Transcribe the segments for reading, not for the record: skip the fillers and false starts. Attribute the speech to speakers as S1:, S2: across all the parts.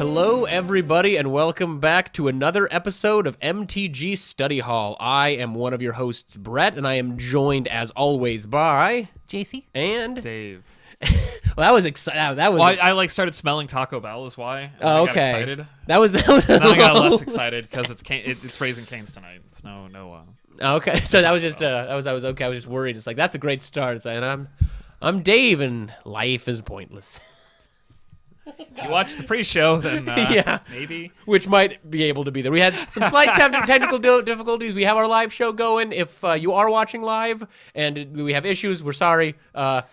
S1: Hello, everybody, and welcome back to another episode of MTG Study Hall. I am one of your hosts, Brett, and I am joined, as always, by...
S2: JC.
S1: And...
S3: Dave.
S1: Well, that was exciting. That was...
S3: Well, I started smelling Taco Bell is why.
S1: Oh,
S3: I got excited.
S1: That was
S3: And then I got less excited because it's Raising Cane's tonight. It's no.
S1: Okay, so that was just that was okay. I was just worried. It's like that's a great start. And I'm Dave, and life is pointless.
S3: If you watch the pre-show, then
S1: yeah,
S3: maybe.
S1: Which might be able to be there. We had some slight technical difficulties. We have our live show going. If you are watching live and we have issues, we're sorry. The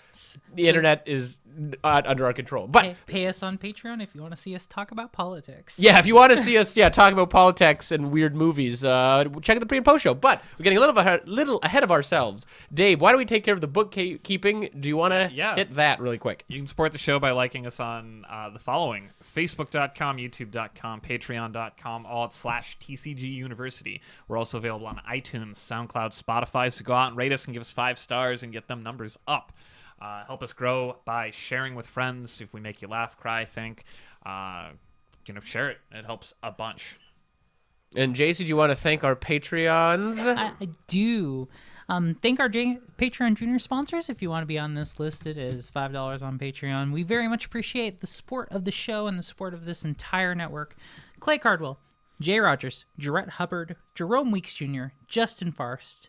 S1: internet is under our control. But
S2: pay us on Patreon if you want to see us talk about politics.
S1: Yeah, if you want to see us, talk about politics and weird movies, check out the pre and post show. But we're getting a little ahead of ourselves. Dave, why don't we take care of the bookkeeping? Do you want to hit that really quick?
S3: You can support the show by liking us on the following: Facebook.com, YouTube.com, Patreon.com, all at /TCGU University. We're also available on iTunes, SoundCloud, Spotify. So go out and rate us and give us 5 stars and get them numbers up. Help us grow by sharing with friends. If we make you laugh, cry, think, share it. It helps a bunch.
S1: And JC, do you want to thank our Patreons?
S2: I do. Thank our Patreon junior sponsors. If you want to be on this list, it is $5 on Patreon. We very much appreciate the support of the show and the support of this entire network. Clay Cardwell, Jay Rogers, Jarrett Hubbard, Jerome Weeks Jr., Justin Farst,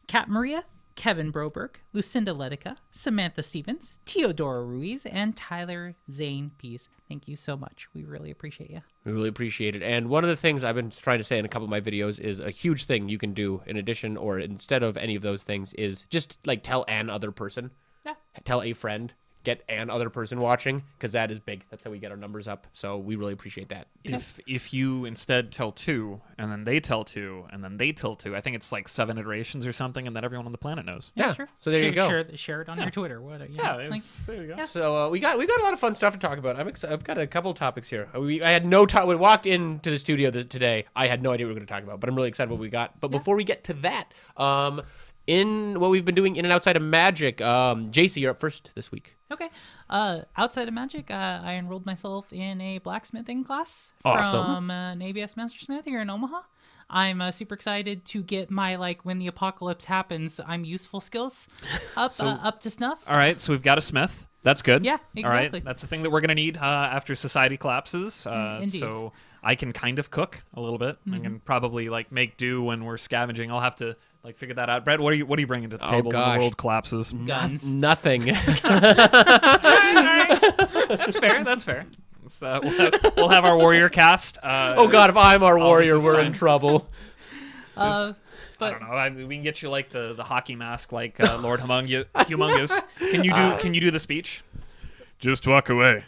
S2: Kat Maria, Kevin Broberg, Lucinda Letica, Samantha Stevens, Teodora Ruiz, and Tyler Zane Pease. Thank you so much. We really appreciate you.
S1: We really appreciate it. And one of the things I've been trying to say in a couple of my videos is a huge thing you can do in addition or instead of any of those things is just like tell an other person.
S2: Yeah.
S1: Tell a friend. Get an other person watching, because that is big. That's how we get our numbers up. So we really appreciate that.
S3: If you instead tell 2, and then they tell 2, and then they tell 2, I think it's like 7 iterations or something, and then everyone on the planet knows.
S1: Yeah,
S2: sure.
S1: So there you go.
S2: Share it on your Twitter. There you go.
S1: Yeah. So we got a lot of fun stuff to talk about. I've got a couple of topics here. I had no time. When we walked into the studio today, I had no idea what we were going to talk about, but I'm really excited what we got. But before we get to that, in what we've been doing in and outside of Magic, JC, you're up first this week.
S2: Okay. Outside of Magic, I enrolled myself in a blacksmithing class
S1: Awesome.
S2: from an ABS Mastersmith here in Omaha. I'm super excited to get my, when the apocalypse happens, I'm useful skills up to snuff.
S3: All right, so we've got a smith. That's good.
S2: Yeah, exactly.
S3: All right, that's the thing that we're going to need after society collapses.
S2: Indeed.
S3: So I can kind of cook a little bit. I can probably make do when we're scavenging. I'll have to figure that out. Brett, what are you bringing to the table when the world collapses?
S2: Guns.
S1: Nothing.
S3: All right. That's fair. So we'll have our warrior cast.
S1: Oh God, if I'm our warrior, we're in trouble.
S2: But
S3: I don't know. We can get you the hockey mask, Lord Humongous. Can you do the speech? Just walk away.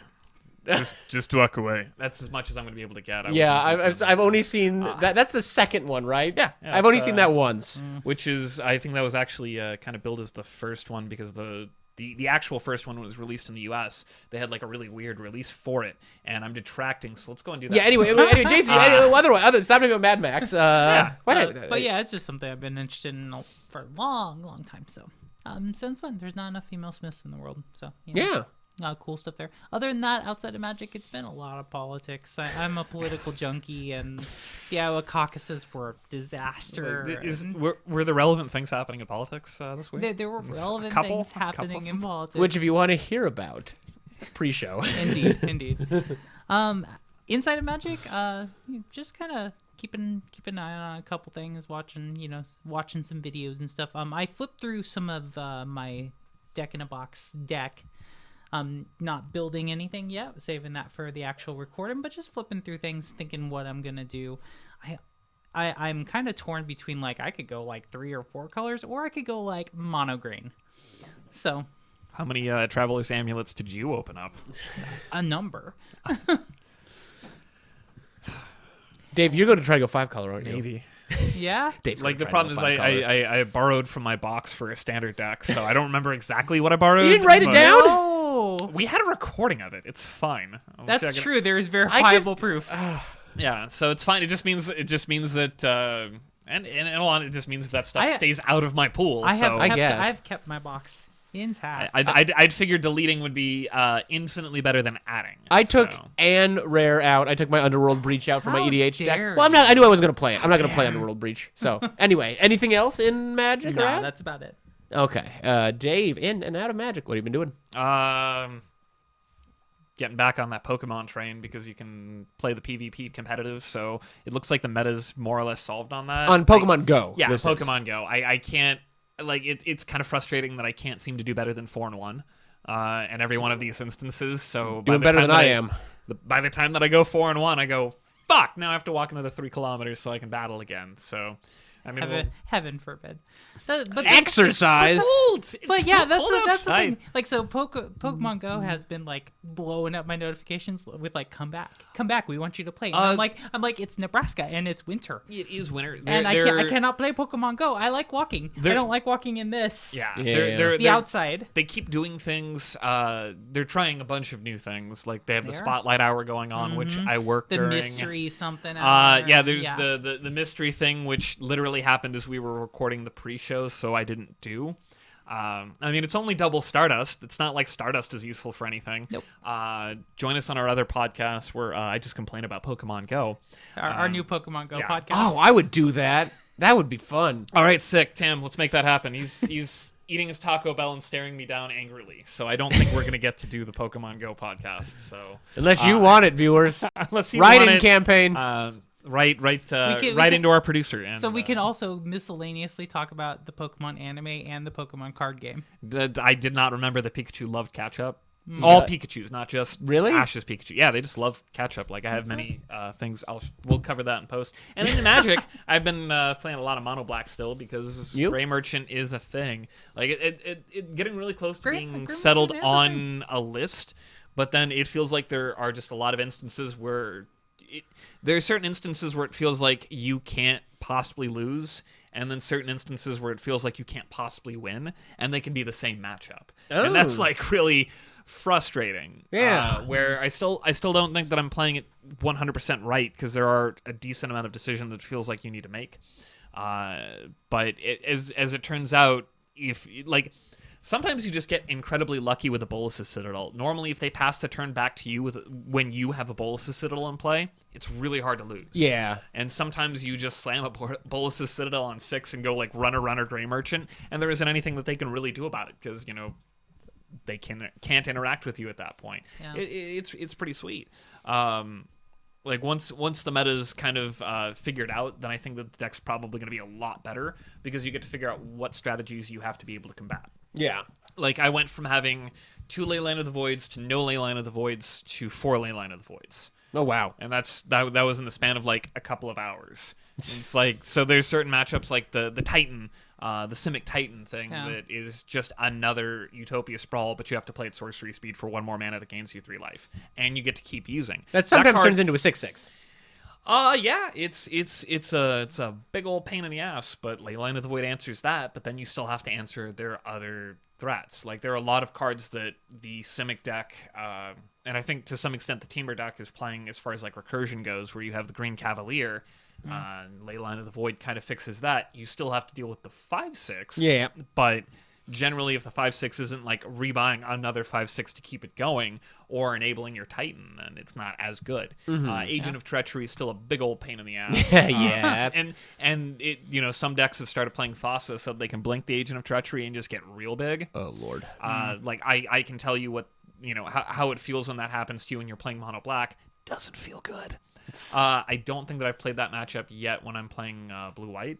S3: Just walk away. That's as much as I'm going to be able to get.
S1: I've only seen that. That's the second one, right?
S3: Yeah.
S1: I've only seen that once.
S3: Which is, I think that was actually kind of billed as the first one because the actual first one was released in the U.S. They had a really weird release for it, and I'm detracting. So let's go and do that.
S1: Yeah. Anyway, JC. Stop talking about Mad Max.
S2: But yeah, it's just something I've been interested in for a long time. So, sounds fun. There's not enough female Smiths in the world, so
S1: yeah.
S2: Cool stuff there. Other than that, outside of Magic, it's been a lot of politics. I'm a political junkie, and the Iowa caucuses were a disaster.
S3: Were there relevant things happening in politics this week?
S2: There were relevant things happening in politics.
S1: Which, if you want to hear about, pre-show.
S2: Indeed. Inside of Magic, just kind of keeping an eye on a couple things, watching some videos and stuff. I flipped through some of my deck-in-a-box deck. Not building anything yet, saving that for the actual recording, but just flipping through things, thinking what I'm gonna do. I'm kind of torn between I could go 3 or 4 colors, or I could go mono green. So,
S3: how many Traveler's Amulets did you open up?
S2: A number.
S1: Dave, you're going to try to go 5 color, aren't you?
S3: Maybe.
S2: Yeah.
S1: Dave's
S3: the problem is I borrowed from my box for a standard deck, so I don't remember exactly what I borrowed.
S1: You didn't write it down?
S2: No.
S3: We had a recording of it. It's fine.
S2: That's true. There is verifiable proof.
S3: Yeah, so it's fine. It just means that and a lot. It just means that stuff stays out of my pool.
S2: I've kept my box Intact.
S3: I'd figured deleting would be infinitely better than adding.
S1: I took
S3: so.
S1: an rare out. I took my Underworld Breach out for my
S2: How
S1: EDH deck.
S2: dare
S1: Well, I'm not.
S2: you.
S1: I knew I was going to play it. I'm not going to play Underworld Breach. So anyway, anything else in Magic? or
S2: No,
S1: out?
S2: that's about it.
S1: Okay. Dave, in and out of Magic. What have you been doing?
S3: Getting back on that Pokemon train because you can play the PvP competitive, so it looks like the meta's more or less solved on that.
S1: On Pokemon Go.
S3: Yeah,
S1: this is.
S3: Pokemon Go. I can't, like, it's kind of frustrating that I can't seem to do better than 4-1 in every one of these instances. So
S1: Doing better than I am.
S3: By the time that I go 4-1, I go, fuck, now I have to walk another 3 kilometers so I can battle again. So, I mean,
S2: Heaven forbid. But
S1: Exercise.
S2: But yeah, that's the thing. Like, so Pokemon Go has been like blowing up my notifications with like, come back, we want you to play. And I'm like, it's Nebraska and it's winter.
S3: It is winter,
S2: And I cannot play Pokemon Go. I like walking. I don't like walking in this.
S3: Yeah,
S2: The
S3: they're
S2: outside.
S3: They keep doing things. They're trying a bunch of new things. Like they have the Spotlight Hour going on, which I work during.
S2: The mystery something.
S3: Yeah, there's the mystery thing, which literally happened as we were recording the pre-show, so I didn't do. I mean, it's only double Stardust. It's not like Stardust is useful for anything.
S2: Nope.
S3: Join us on our other podcast where I just complain about Pokemon Go.
S2: Our new Pokemon Go
S3: yeah.
S2: podcast.
S1: Oh, I would do that. That would be fun.
S3: All right, sick, Tim. Let's make that happen. He's eating his Taco Bell and staring me down angrily. So I don't think we're gonna get to do the Pokemon Go podcast. So
S1: Unless you want it, viewers.
S3: unless you
S1: Write-in
S3: want it,
S1: campaign.
S3: Right into our producer. And,
S2: So we can also miscellaneously talk about the Pokemon anime and the Pokemon card game.
S3: I did not remember that Pikachu loved catch-up. All Pikachus, not just
S1: Really?
S3: Ash's Pikachu. Yeah, they just love catch-up. Like I have many things. We'll cover that in post. And then in Magic, I've been playing a lot of Mono Black still because Gray Merchant is a thing. Like it getting really close to being settled on a list, but then it feels like there are just a lot of instances where there are certain instances where it feels like you can't possibly lose, and then certain instances where it feels like you can't possibly win, and they can be the same matchup. And that's like really frustrating.
S1: Yeah.
S3: Where I still don't think that I'm playing it 100% right, because there are a decent amount of decisions that feels like you need to make. But as it turns out, if like sometimes you just get incredibly lucky with a Bolus's Citadel. Normally, if they pass the turn back to you when you have a Bolus's Citadel in play, it's really hard to lose.
S1: Yeah.
S3: And sometimes you just slam a Bolus's Citadel on 6 and go like runner, Gray Merchant, and there isn't anything that they can really do about it because, you know, they can't interact with you at that point.
S2: Yeah.
S3: It's pretty sweet. Like once the meta's kind of figured out, then I think that the deck's probably going to be a lot better because you get to figure out what strategies you have to be able to combat.
S1: Yeah.
S3: Like I went from having 2 Leyline of the Voids to no Leyline of the Voids to 4 Leyline of the Voids.
S1: Oh, wow.
S3: And that was in the span of like a couple of hours. It's like, so there's certain matchups like the Titan, the Simic Titan thing that is just another Utopia Sprawl, but you have to play at sorcery speed for 1 more mana that gains you 3 life, and you get to keep using.
S1: That sometimes turns into a 6/6.
S3: Yeah, it's a big old pain in the ass, but Leyline of the Void answers that, but then you still have to answer their other threats. Like there are a lot of cards that the Simic deck, and I think to some extent the Teamer deck is playing as far as like recursion goes, where you have the Green Cavalier. Leyline of the Void kind of fixes that. You still have to deal with the 5/6.
S1: Yeah.
S3: But generally, if the 5/6 isn't like rebuying another 5/6 to keep it going or enabling your Titan, then it's not as good. Agent of Treachery is still a big old pain in the ass.
S1: Yeah.
S3: And it, you know, some decks have started playing Thassa so they can blink the Agent of Treachery and just get real big.
S1: Oh, Lord.
S3: Like I can tell you what, you know, how it feels when that happens to you and you're playing Mono Black. Doesn't feel good. I don't think that I've played that matchup yet when I'm playing Blue White.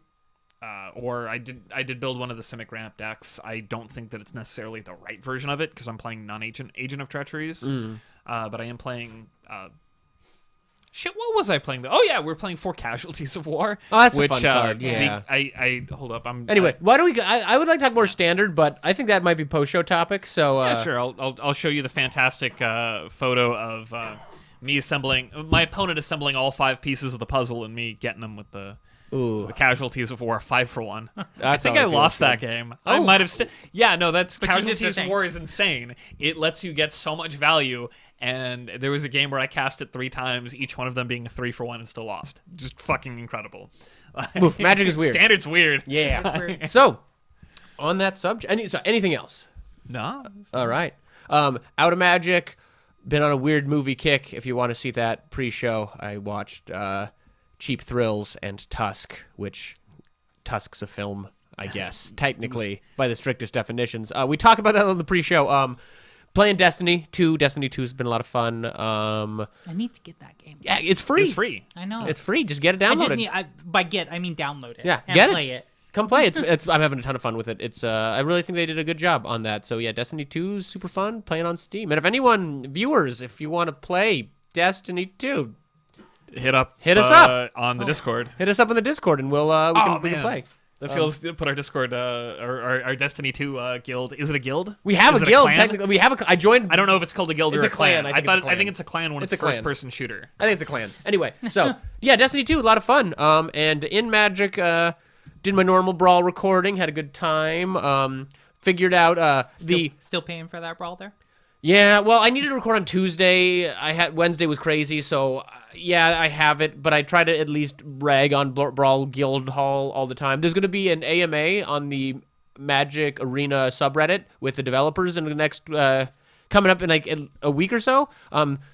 S3: Or I did build one of the Simic Ramp decks. I don't think that it's necessarily the right version of it because I'm playing non-agent Agent of Treacheries. But I am playing. What was I playing? Oh yeah, we're playing 4 Casualties of War.
S1: Oh, that's a fun card. Yeah.
S3: I hold up.
S1: Anyway, why don't we go? I would like to talk more standard, but I think that might be post-show topic. So
S3: yeah, sure. I'll show you the fantastic photo of me assembling my opponent assembling all 5 pieces of the puzzle and me getting them with the Casualties of War 5-for-1. I think I lost that game. I might have. That's Casualties of War is insane. It lets you get so much value, and there was a game where I cast it 3 times, each one of them being a 3-for-1, and still lost. Just fucking incredible.
S1: Oof, Magic is weird.
S3: Standard's weird.
S1: Yeah. So, on that subject, anything else?
S3: No.
S1: All right. Out of Magic. Been on a weird movie kick. If you want to see that pre-show, I watched Cheap Thrills and Tusk, which Tusk's a film, I guess, technically, by the strictest definitions. We talk about that on the pre-show. Playing Destiny 2. Destiny 2 has been a lot of fun.
S2: I need to get that game.
S1: Yeah, it's free.
S3: It's free.
S2: I know.
S1: It's free. Just get it
S2: I
S1: downloaded.
S2: just need, by get, I mean download it.
S1: Yeah,
S2: and
S1: get
S2: play it.
S1: Come play. I'm having a ton of fun with it. It's I really think they did a good job on that. So yeah, Destiny 2 is super fun playing on Steam. And if anyone, viewers, if you want to play Destiny 2,
S3: hit us
S1: up
S3: on the Discord.
S1: hit us up on the Discord and we can play.
S3: That feels put our Discord our Destiny 2 guild. Is it a guild?
S1: We have
S3: Is
S1: a
S3: it
S1: guild
S3: clan?
S1: technically. We have a. I joined.
S3: I don't know if it's called a guild
S1: It's
S3: or
S1: a clan. I think it's a clan.
S3: I think it's a clan when it's
S1: It's a clan.
S3: first person shooter.
S1: I think it's a clan. Anyway, so yeah, Destiny 2, a lot of fun. And in Magic, did my normal Brawl recording, had a good time. Figured out
S2: Still paying for that brawl there?
S1: Yeah, well, I needed to record on Tuesday. Wednesday was crazy, so yeah, I have it, but I try to at least rag on Brawl Guild Hall all the time. There's going to be an AMA on the Magic Arena subreddit with the developers in the next coming up in like a week or so.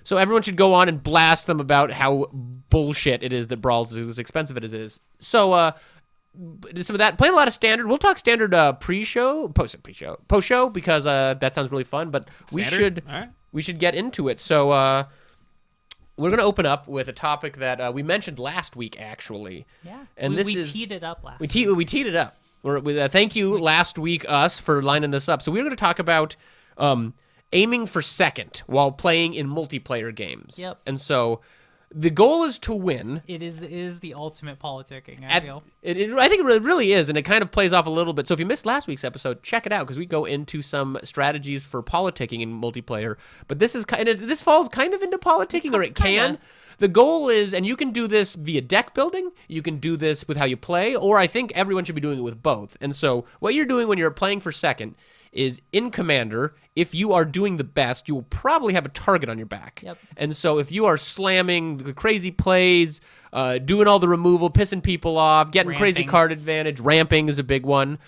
S1: So everyone should go on and blast them about how bullshit it is that Brawl is as expensive as it is. So did some of that. Playing a lot of standard. We'll talk standard post-show because that sounds really fun. But
S3: Standard? All right.
S1: we should get into it. So we're gonna open up with a topic that we mentioned last week, actually.
S2: Yeah.
S1: And
S2: we teed it up last week.
S1: We teed it up. Thank you last week us for lining this up. So we're gonna talk about aiming for second while playing in multiplayer games.
S2: Yep.
S1: And so the goal is to win.
S2: It is the ultimate politicking, I feel.
S1: I think it really is, and it kind of plays off a little bit. So if you missed last week's episode, check it out because we go into some strategies for politicking in multiplayer. But this falls kind of into politicking, or it can.
S2: Kinda.
S1: The goal is, and you can do this via deck building, you can do this with how you play, or I think everyone should be doing it with both. And so what you're doing when you're playing for second is in Commander, if you are doing the best, you will probably have a target on your back.
S2: Yep.
S1: And so if you are slamming the crazy plays, doing all the removal, pissing people off, getting crazy
S2: Ramping.
S1: card advantage, ramping is a big one,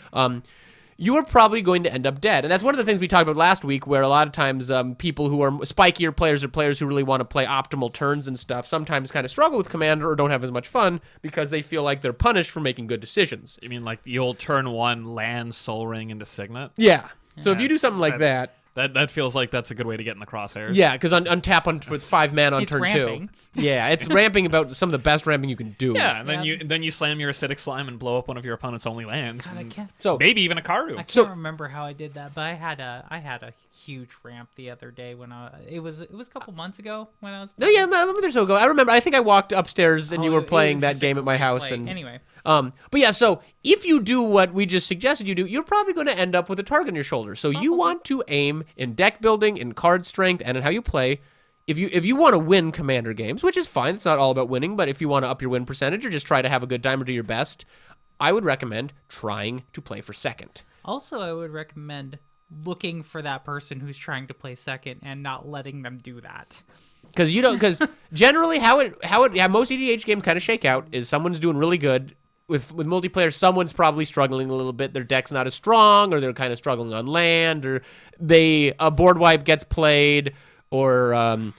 S1: you are probably going to end up dead. And that's one of the things we talked about last week, where a lot of times people who are spikier players or players who really want to play optimal turns and stuff sometimes kind of struggle with Commander or don't have as much fun because they feel like they're punished for making good decisions.
S3: You mean like the old turn 1 land Soul Ring into Signet?
S1: Yeah. So if you do something like that,
S3: That feels like that's a good way to get in the crosshairs.
S1: yeah, because untap with 5 mana on
S2: It's
S1: turn
S2: ramping.
S1: 2. Yeah, it's ramping about some of the best ramping you can do.
S3: Yeah, and then
S2: Yeah.
S3: you slam your acidic slime and blow up one of your opponent's only lands.
S2: God, I
S3: and
S2: can't.
S1: So
S3: maybe even a Karu.
S2: I can't
S1: So-
S2: remember how I did that, but I had a huge ramp the other day when it was a couple months ago when I was.
S1: no, yeah, a month or so ago. I remember. I think I walked upstairs and you were
S2: it
S1: playing
S2: was
S1: that
S2: just a
S1: game at my
S2: great
S1: house.
S2: play.
S1: And
S2: Anyway,
S1: but yeah, so if you do what we just suggested you do, you're probably going to end up with a target on your shoulder. So you want to aim in deck building, in card strength, and in how you play. If you want to win Commander games, which is fine, it's not all about winning, but if you want to up your win percentage or just try to have a good time or do your best, I would recommend trying to play for second.
S2: also I would recommend looking for that person who's trying to play second and not letting them do that.
S1: Because generally how most EDH games kind of shake out is someone's doing really good. With multiplayer, someone's probably struggling a little bit. Their deck's not as strong, or they're kind of struggling on land, or a board wipe gets played, or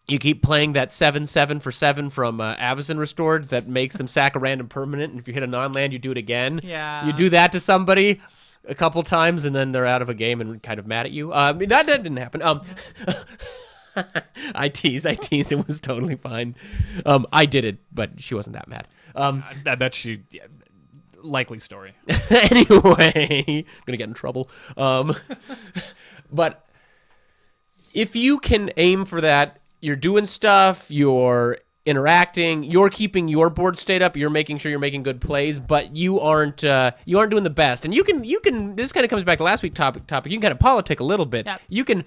S1: you keep playing that 7/7 for 7 from Avacyn Restored that makes them sack a random permanent, and if you hit a non-land, you do it again.
S2: Yeah.
S1: You do that to somebody a couple times, and then they're out of a game and kind of mad at you. That didn't happen. I tease. It was totally fine. I did it, but she wasn't that mad.
S3: I bet you. Yeah, likely story.
S1: Anyway, I'm gonna get in trouble. But if you can aim for that, you're doing stuff, you're interacting, you're keeping your board state up, you're making sure you're making good plays, but you aren't doing the best. And you can. This kind of comes back to last week's topic. You can kind of politic a little bit.
S2: Yep.
S1: You can.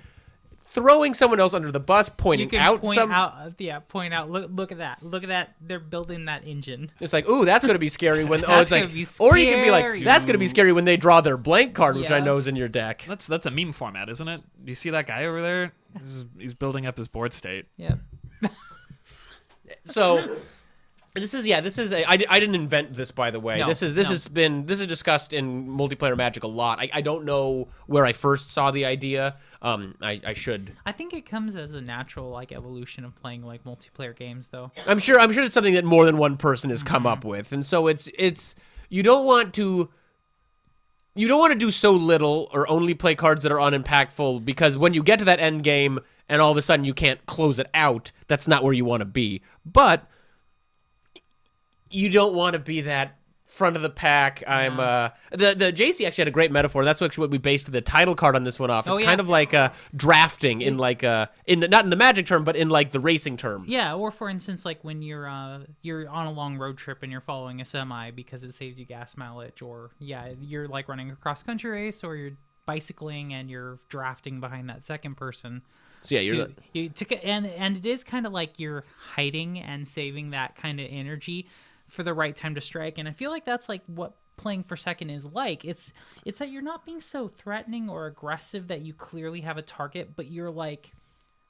S1: Throwing someone else under the bus, pointing
S2: You can
S1: out
S2: point out. Look at that. They're building that engine.
S1: It's like, ooh, that's gonna be scary when.
S2: That's
S1: it's like,
S2: gonna be
S1: or you can be like,
S2: scary.
S1: that's gonna be scary when they draw their blank card, which I know
S2: Yes.
S1: is in your deck.
S3: That's a meme format, isn't it? Do you see that guy over there? He's building up his board state.
S2: Yeah.
S1: So This is I didn't invent this, by the way.
S2: No,
S1: This is discussed in multiplayer Magic a lot. I don't know where I first saw the idea. I should.
S2: I think it comes as a natural like evolution of playing like multiplayer games, though.
S1: I'm sure it's something that more than one person has come up with, and so it's you don't want to do so little or only play cards that are unimpactful, because when you get to that end game and all of a sudden you can't close it out, that's not where you want to be. But you don't want to be that front of the pack. I'm the JC actually had a great metaphor. That's actually what we based the title card on this one off. It's kind of like drafting in like not in the Magic term, but in like the racing term.
S2: Yeah, or for instance, like when you're on a long road trip and you're following a semi because it saves you gas mileage, or you're like running a cross country race, or you're bicycling and you're drafting behind that second person.
S1: So yeah,
S2: and it is kind of like you're hiding and saving that kind of energy for the right time to strike. And I feel like that's like what playing for second is like. It's that you're not being so threatening or aggressive that you clearly have a target, but you're like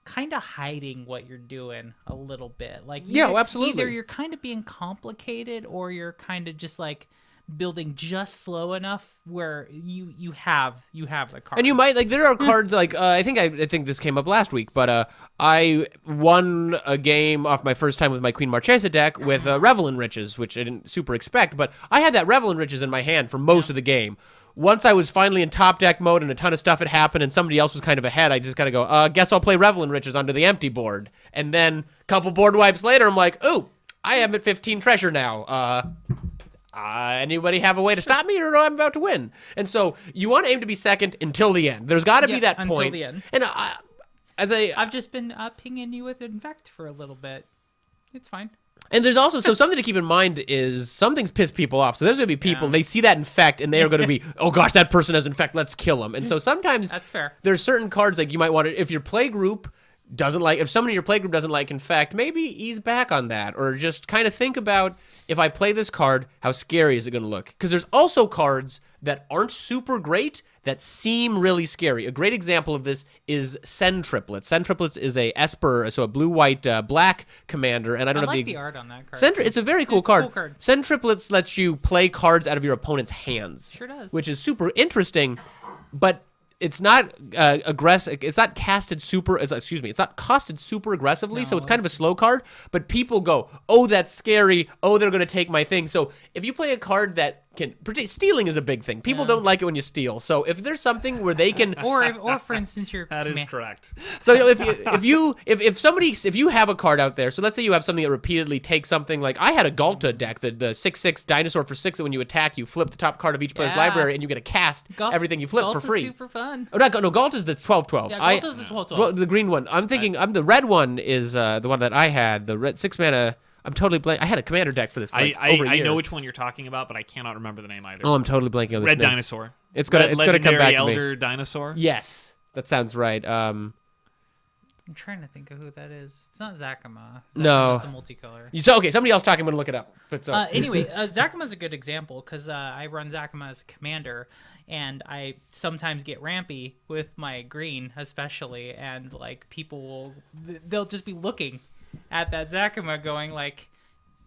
S2: kind of hiding what you're doing a little bit. Like
S1: absolutely.
S2: Either you're kind of being complicated, or you're kind of just like building just slow enough where you have the card.
S1: And you might like, there are cards like I think this came up last week, but I won a game off my first time with my Queen Marchesa deck with Revel in Riches, which I didn't super expect, but I had that Revel in Riches in my hand for most of the game. Once I was finally in top deck mode and a ton of stuff had happened and somebody else was kind of ahead, I just kind of go, guess I'll play Revel in Riches onto the empty board. And then a couple board wipes later, I'm like, ooh, I am at 15 treasure now. Anybody have a way to stop me, or no, I'm about to win? And so you want to aim to be second until the end. There's got to be that point.
S2: Until the end.
S1: And I've
S2: just been pinging you with Infect for a little bit. It's fine.
S1: And there's also, so something to keep in mind is some things piss people off. So there's going to be people, they see that Infect and they are going to be, oh gosh, that person has Infect, let's kill him. And so sometimes
S2: that's fair.
S1: There's certain cards like you might want to, if your play group doesn't like, if someone in your playgroup doesn't like Infect, maybe ease back on that, or just kind of think about, if I play this card, how scary is it going to look? Because there's also cards that aren't super great that seem really scary. A great example of this is Send Triplets. Send Triplets is a Esper, so a blue-white black commander, and I don't know
S2: the art on that card.
S1: It's a very cool card. Send Triplets lets you play cards out of your opponent's hands.
S2: Sure does.
S1: Which is super interesting, but it's not aggressive. It's not casted super. It's not costed super aggressively. So it's kind of a slow card. But people go, "Oh, that's scary. Oh, they're going to take my thing." So if you play a card that can, stealing is a big thing. People don't like it when you steal. So if there's something where they can,
S2: or for instance,
S3: that is correct.
S1: So if you have a card out there, so let's say you have something that repeatedly takes something, like I had a Galta deck, the 6/6 dinosaur for 6, that when you attack, you flip the top card of each player's library and you get to cast everything you flip for free.
S2: Super fun.
S1: Oh, no, Galta's the 12/12.
S2: Yeah, Galta's the 12/12.
S1: The green one. I'm thinking, the red one is the one that I had, the red 6 mana. I'm totally blank. I had a commander deck for this. For over a year.
S3: I know which one you're talking about, but I cannot remember the name either.
S1: Oh, I'm totally blanking on this
S3: Red
S1: name.
S3: Dinosaur.
S1: It's gonna come back to me.
S3: Elder Dinosaur.
S1: Yes, that sounds right.
S2: I'm trying to think of who that is. It's not Zakama.
S1: No.
S2: The multicolor.
S1: Okay, somebody else talking. I'm gonna look it up. But
S2: anyway, Zakama's a good example because I run Zakama as a commander, and I sometimes get rampy with my green, especially, and like people they'll just be looking at that Zakama going like,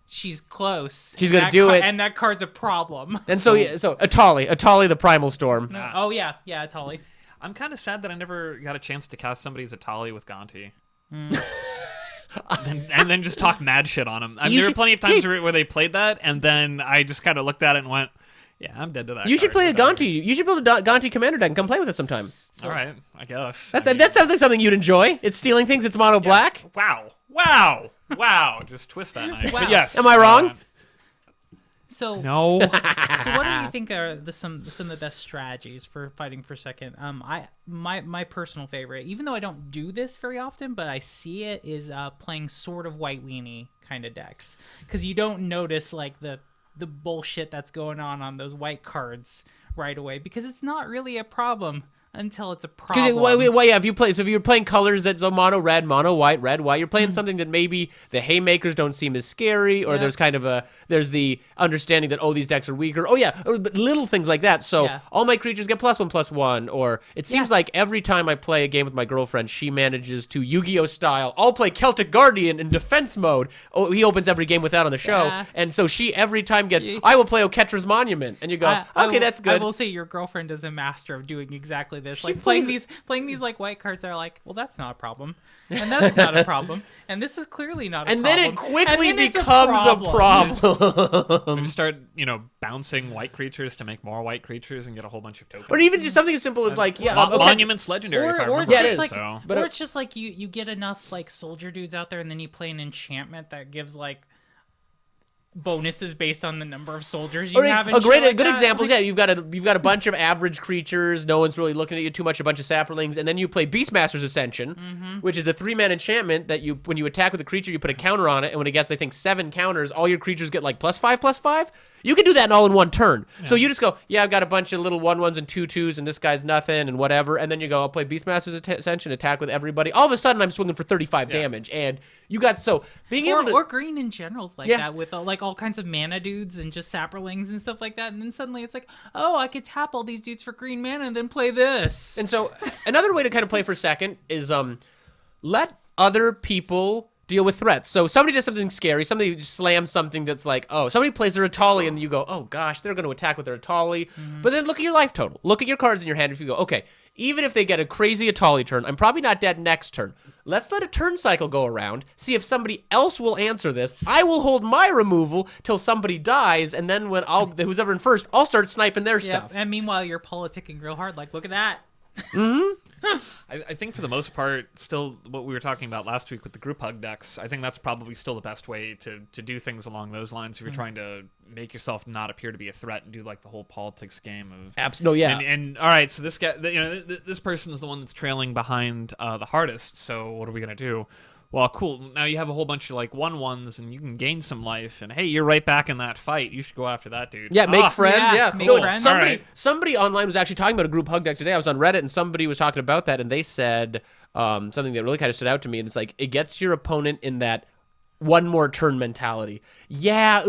S2: she's close.
S1: She's gonna do it,
S2: and that card's a problem.
S1: And so Atali the Primal Storm.
S2: No. Oh yeah, Atali.
S3: I'm kind of sad that I never got a chance to cast somebody's Atali with Gonti. and then just talk mad shit on him. There were plenty of times where they played that, and then I just kind of looked at it and went, yeah, I'm dead to that.
S1: You should play a Gonti. You should build a Gonti commander deck and come play with it sometime.
S3: All right, I guess.
S1: That sounds like something you'd enjoy. It's stealing things. It's mono black.
S3: Wow. Just twist that knife.
S2: Wow.
S3: But yes.
S1: Am I wrong?
S2: So
S3: no.
S2: So what do you think are some of the best strategies for fighting for second? My personal favorite, even though I don't do this very often, but I see it, is playing sort of white weenie kind of decks, because you don't notice like the bullshit that's going on those white cards right away, because it's not really a problem until it's a
S1: Because
S2: problem.
S1: yeah, if you're playing colors that's a mono red, mono white, red, white, you're playing something that maybe the haymakers don't seem as scary, or
S2: Yeah.
S1: there's kind of there's the understanding that these decks are weaker. Oh yeah, or little things like that. So
S2: Yeah.
S1: all my creatures get +1/+1, or it seems like every time I play a game with my girlfriend, she manages to Yu-Gi-Oh style. I'll play Celtic Guardian in defense mode. Oh, he opens every game with that on the show,
S2: Yeah.
S1: and so she every time gets. I will play Oketra's Monument, and you go, okay, that's
S2: I
S1: good.
S2: will say your girlfriend is a master of doing exactly this. Like
S1: plays-
S2: playing these like white cards are like, well, that's not a problem, and that's not a problem, and this is clearly not a
S1: and
S2: problem.
S1: then it quickly
S2: And then it's
S1: becomes a problem.
S3: We just start, bouncing white creatures to make more white creatures and get a whole bunch of tokens.
S1: Or even just something as simple as like,
S3: Monument's legendary, if I
S2: Or
S3: remember.
S2: it's
S1: Yeah, it
S2: just
S1: is.
S2: like,
S3: So.
S1: But
S2: or it's just like you get enough like soldier dudes out there, and then you play an enchantment that gives like bonuses based on the number of soldiers you
S1: Or
S2: have. And
S1: a
S2: shit
S1: great
S2: like
S1: good
S2: that.
S1: example is
S2: Like,
S1: you've got a bunch of average creatures, no one's really looking at you too much, a bunch of saplings, and then you play Beastmaster's Ascension, which is a 3-mana enchantment that when you attack with a creature, you put a counter on it, and when it gets I think 7 counters, all your creatures get like +5/+5. You can do that all in one turn. So you just go, yeah, I've got a bunch of little 1/1s and 2/2s, and this guy's nothing and whatever, and then you go, I'll play Beastmaster's Ascension, attack with everybody. All of a sudden, I'm swinging for 35 damage, and you got being able to
S2: or green in general is like
S1: Yeah.
S2: that with like all kinds of mana dudes and just saplings and stuff like that, and then suddenly it's like, oh, I could tap all these dudes for green mana and then play this.
S1: And so another way to kind of play for a second is let other people deal with threats. So somebody does something scary, somebody just slams something that's like, oh, somebody plays their Atali and you go, oh gosh, they're going to attack with their Atali. But then look at your life total. Look at your cards in your hand. If you go, okay, even if they get a crazy Atali turn, I'm probably not dead next turn. Let's let a turn cycle go around, see if somebody else will answer this. I will hold my removal till somebody dies, and then when who's ever in first, I'll start sniping their stuff.
S2: And meanwhile, you're politicking real hard. Like, look at that.
S3: I think for the most part, still what we were talking about last week with the group hug decks, I think that's probably still the best way to do things along those lines if you're trying to make yourself not appear to be a threat and do like the whole politics game of
S1: Absolutely, yeah.
S3: And all right, so this guy, this person is the one that's trailing behind the hardest. So what are we gonna do? Well, cool. Now you have a whole bunch of like 1/1s, and you can gain some life. And hey, you're right back in that fight. You should go after that dude.
S1: Yeah, make friends.
S2: yeah,
S1: Yeah,
S2: make
S1: No,
S2: friends.
S1: Somebody online was actually talking about a group hug deck today. I was on Reddit and somebody was talking about that, and they said something that really kind of stood out to me. And it's like it gets your opponent in that one more turn mentality. Yeah,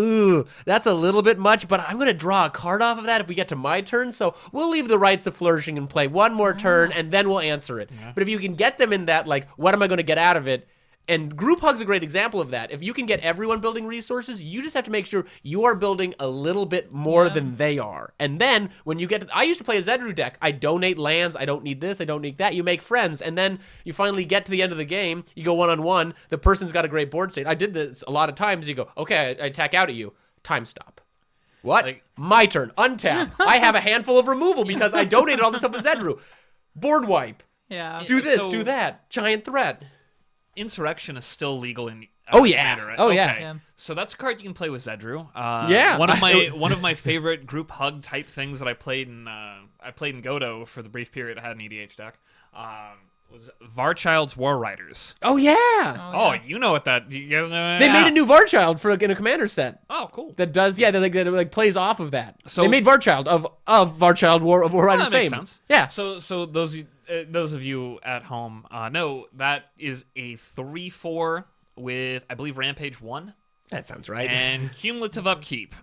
S1: that's a little bit much, but I'm gonna draw a card off of that if we get to my turn. So we'll leave the rights of flourishing and play one more turn, and then we'll answer it. Yeah. But if you can get them in that, like, what am I gonna get out of it? And group hug's a great example of that. If you can get everyone building resources, you just have to make sure you are building a little bit more than they are. And then when you get I used to play a Zedru deck. I donate lands. I don't need this. I don't need that. You make friends. And then you finally get to the end of the game. You go one-on-one. The person's got a great board state. I did this a lot of times. You go, okay, I attack out at you. Time stop. What?
S3: Like,
S1: my turn. Untap. I have a handful of removal because I donated all this stuff to Zedru. Board wipe.
S2: Yeah.
S1: Do this,
S3: So-
S1: do that. Giant threat.
S3: Insurrection is still legal in
S1: Commander, right?
S3: Oh
S1: Yeah.
S3: okay.
S2: Yeah.
S3: So that's a card you can play with Zedru.
S1: Yeah.
S3: one of my favorite group hug type things that I played in Godo for the brief period I had an EDH deck was Varchild's War Riders.
S1: Oh, yeah.
S3: Oh, you know what that? You guys know?
S1: They made a new Varchild in a commander set
S3: Oh, cool.
S1: that does that plays off of that.
S3: So-
S1: they made Varchild of Varchild War Riders
S3: that makes
S1: fame.
S3: sense.
S1: Yeah.
S3: So those of you at home know that is a 3/4 with I believe Rampage 1
S1: That sounds right.
S3: and cumulative upkeep.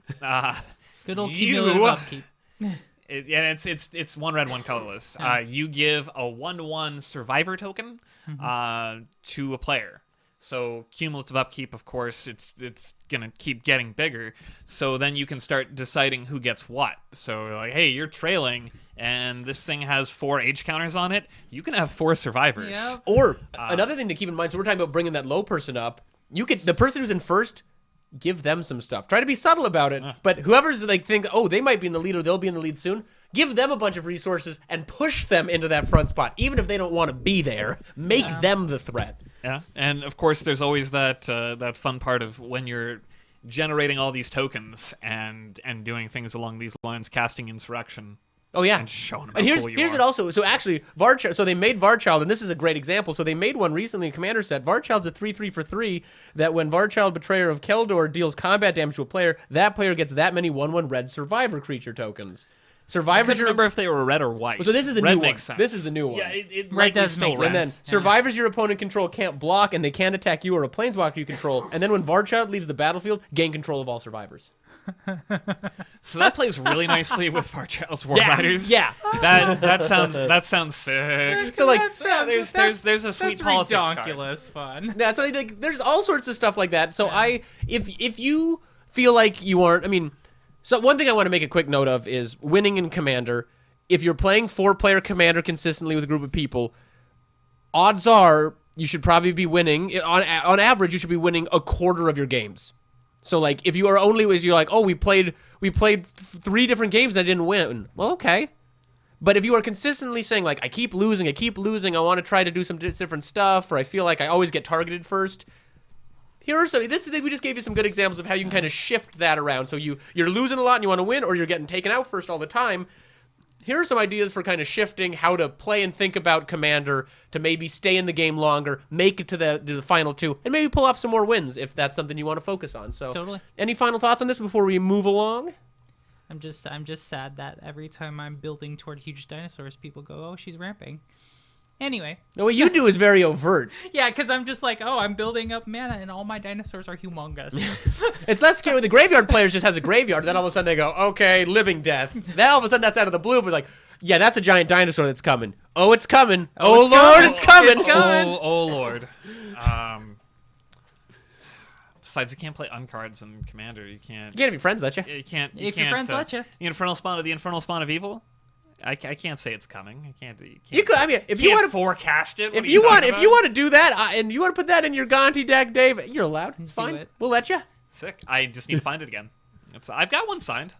S2: Good old
S3: You-
S2: cumulative upkeep.
S3: It's one red, one colorless. You give a 1/1 survivor token to a player. So cumulative upkeep, of course, it's gonna keep getting bigger. So then you can start deciding who gets what. So like, hey, you're trailing, and this thing has 4 H counters on it. You can have 4 survivors.
S2: Yep.
S1: Or another thing to keep in mind, so we're talking about bringing that low person up. The person who's in first, give them some stuff. Try to be subtle about it. But whoever's like think, oh, they might be in the lead or they'll be in the lead soon. Give them a bunch of resources and push them into that front spot, even if they don't want to be there. Make them the threat.
S3: Yeah, and of course, there's always that fun part of when you're generating all these tokens and doing things along these lines, casting Insurrection.
S1: Oh yeah,
S3: And showing them
S1: and
S3: how
S1: here's
S3: cool you
S1: here's
S3: are.
S1: it also. So actually, Varchild. So they made Varchild, and this is a great example. So they made one recently in Commander set. Varchild's a 3/3 for 3. That when Varchild, Betrayer of Keldor, deals combat damage to a player, that player gets that many 1/1 red survivor creature tokens. Survivors,
S3: couldn't remember if they were red or white.
S1: So this is the
S3: red
S1: new
S3: makes
S1: one.
S3: sense.
S1: This is the new one.
S3: Yeah, it
S2: Red
S3: likely
S2: does
S3: still
S2: make
S3: red.
S1: And then
S2: sense.
S1: survivors your opponent control can't block, and they can't attack you or a planeswalker you control. And then when Varchild leaves the battlefield, gain control of all survivors.
S3: So that plays really nicely with Farchild's War Riders.
S1: Yeah.
S3: That sounds sick.
S1: So like,
S3: There's a sweet
S2: that's
S3: politics card.
S2: ridiculous fun.
S1: yeah, so like, there's all sorts of stuff like that. So if you feel like you aren't, I mean, so one thing I want to make a quick note of is winning in Commander. If you're playing 4-player Commander consistently with a group of people, odds are you should probably be winning. On average, you should be winning a quarter of your games. So like, if you are only, you're like, oh, we played 3 different games and I didn't win. Well, okay. But if you are consistently saying like, I keep losing, I want to try to do some different stuff, or I feel like I always get targeted first. Here are some. We just gave you some good examples of how you can kind of shift that around. So you're losing a lot and you want to win, or you're getting taken out first all the time. Here are some ideas for kind of shifting how to play and think about Commander to maybe stay in the game longer, make it to the final 2, and maybe pull off some more wins if that's something you want to focus on. So,
S2: Totally.
S1: Any final thoughts on this before we move along?
S2: I'm just sad that every time I'm building toward huge dinosaurs, people go, "Oh, she's ramping." Anyway.
S1: No, what you do is very overt.
S2: Yeah, because I'm just like, oh, I'm building up mana, and all my dinosaurs are humongous.
S1: It's less scary when the graveyard players just has a graveyard. Then all of a sudden they go, okay, living death. Then all of a sudden that's out of the blue, but like, yeah, that's a giant dinosaur that's coming. Oh, it's coming. Oh,
S2: it's
S1: Lord,
S2: coming.
S1: it's coming.
S2: It's coming.
S3: Oh Lord. Besides, you can't play uncards in Commander. You can't.
S1: You can't be friends, let you?
S3: You can't.
S2: If your friends let you.
S3: The infernal spawn of evil. I can't say it's coming. I can't.
S1: You could. I mean, if you want to
S3: forecast it,
S1: if you want to do that, and you want to put that in your Gonti deck, Dave, you're allowed. It's
S2: Do
S1: fine.
S2: it.
S1: We'll let you.
S3: Sick. I just need to find it again. I've got one signed.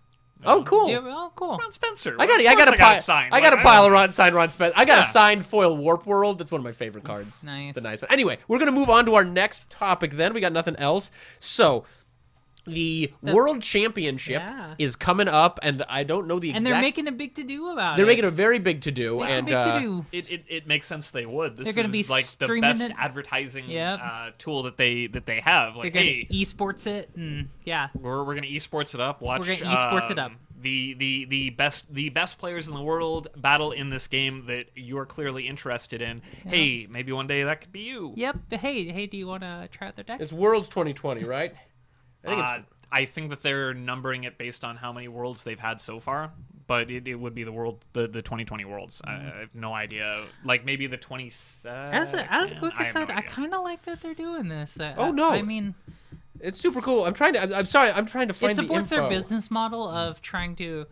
S1: Oh, cool.
S2: Oh, cool.
S3: Ron Spencer.
S1: I got
S3: it signed.
S1: I got a pile of signed Ron Spence. I got
S3: Yeah.
S1: a signed foil Warp World. That's one of my favorite cards.
S2: Nice.
S1: It's a nice one. Anyway, we're gonna move on to our next topic. Then we got nothing else. So. The World Championship
S2: Yeah.
S1: is coming up, and I don't know the exact.
S2: And they're making a big to-do about it.
S1: They're making a very big to-do,
S2: Making a
S1: and
S2: big to-do.
S3: It makes sense they would. This
S2: They're gonna
S3: is
S2: be
S3: like the
S2: streaming
S3: best
S2: it.
S3: advertising
S2: Yep.
S3: tool that they have.
S2: They're
S3: Like,
S2: gonna
S3: hey,
S2: esports it, and yeah.
S3: we're gonna esports it up. Watch.
S2: We're gonna esports it up.
S3: The best players in the world battle in this game that you're clearly interested in. Hey, maybe one day that could be you.
S2: Yep. Hey, do you want to try out their deck?
S1: it's Worlds 2020, right? I think it's.
S3: I think that they're numbering it based on how many worlds they've had so far, but it would be the 2020 worlds. I have no idea. Like maybe the 27.
S2: As a quick aside, I kind of like that they're doing this.
S1: Oh, no.
S2: I mean,
S1: It's super cool. I'm trying to. I'm sorry. I'm trying to find
S2: it
S1: the
S2: supports
S1: info.
S2: their business model of trying to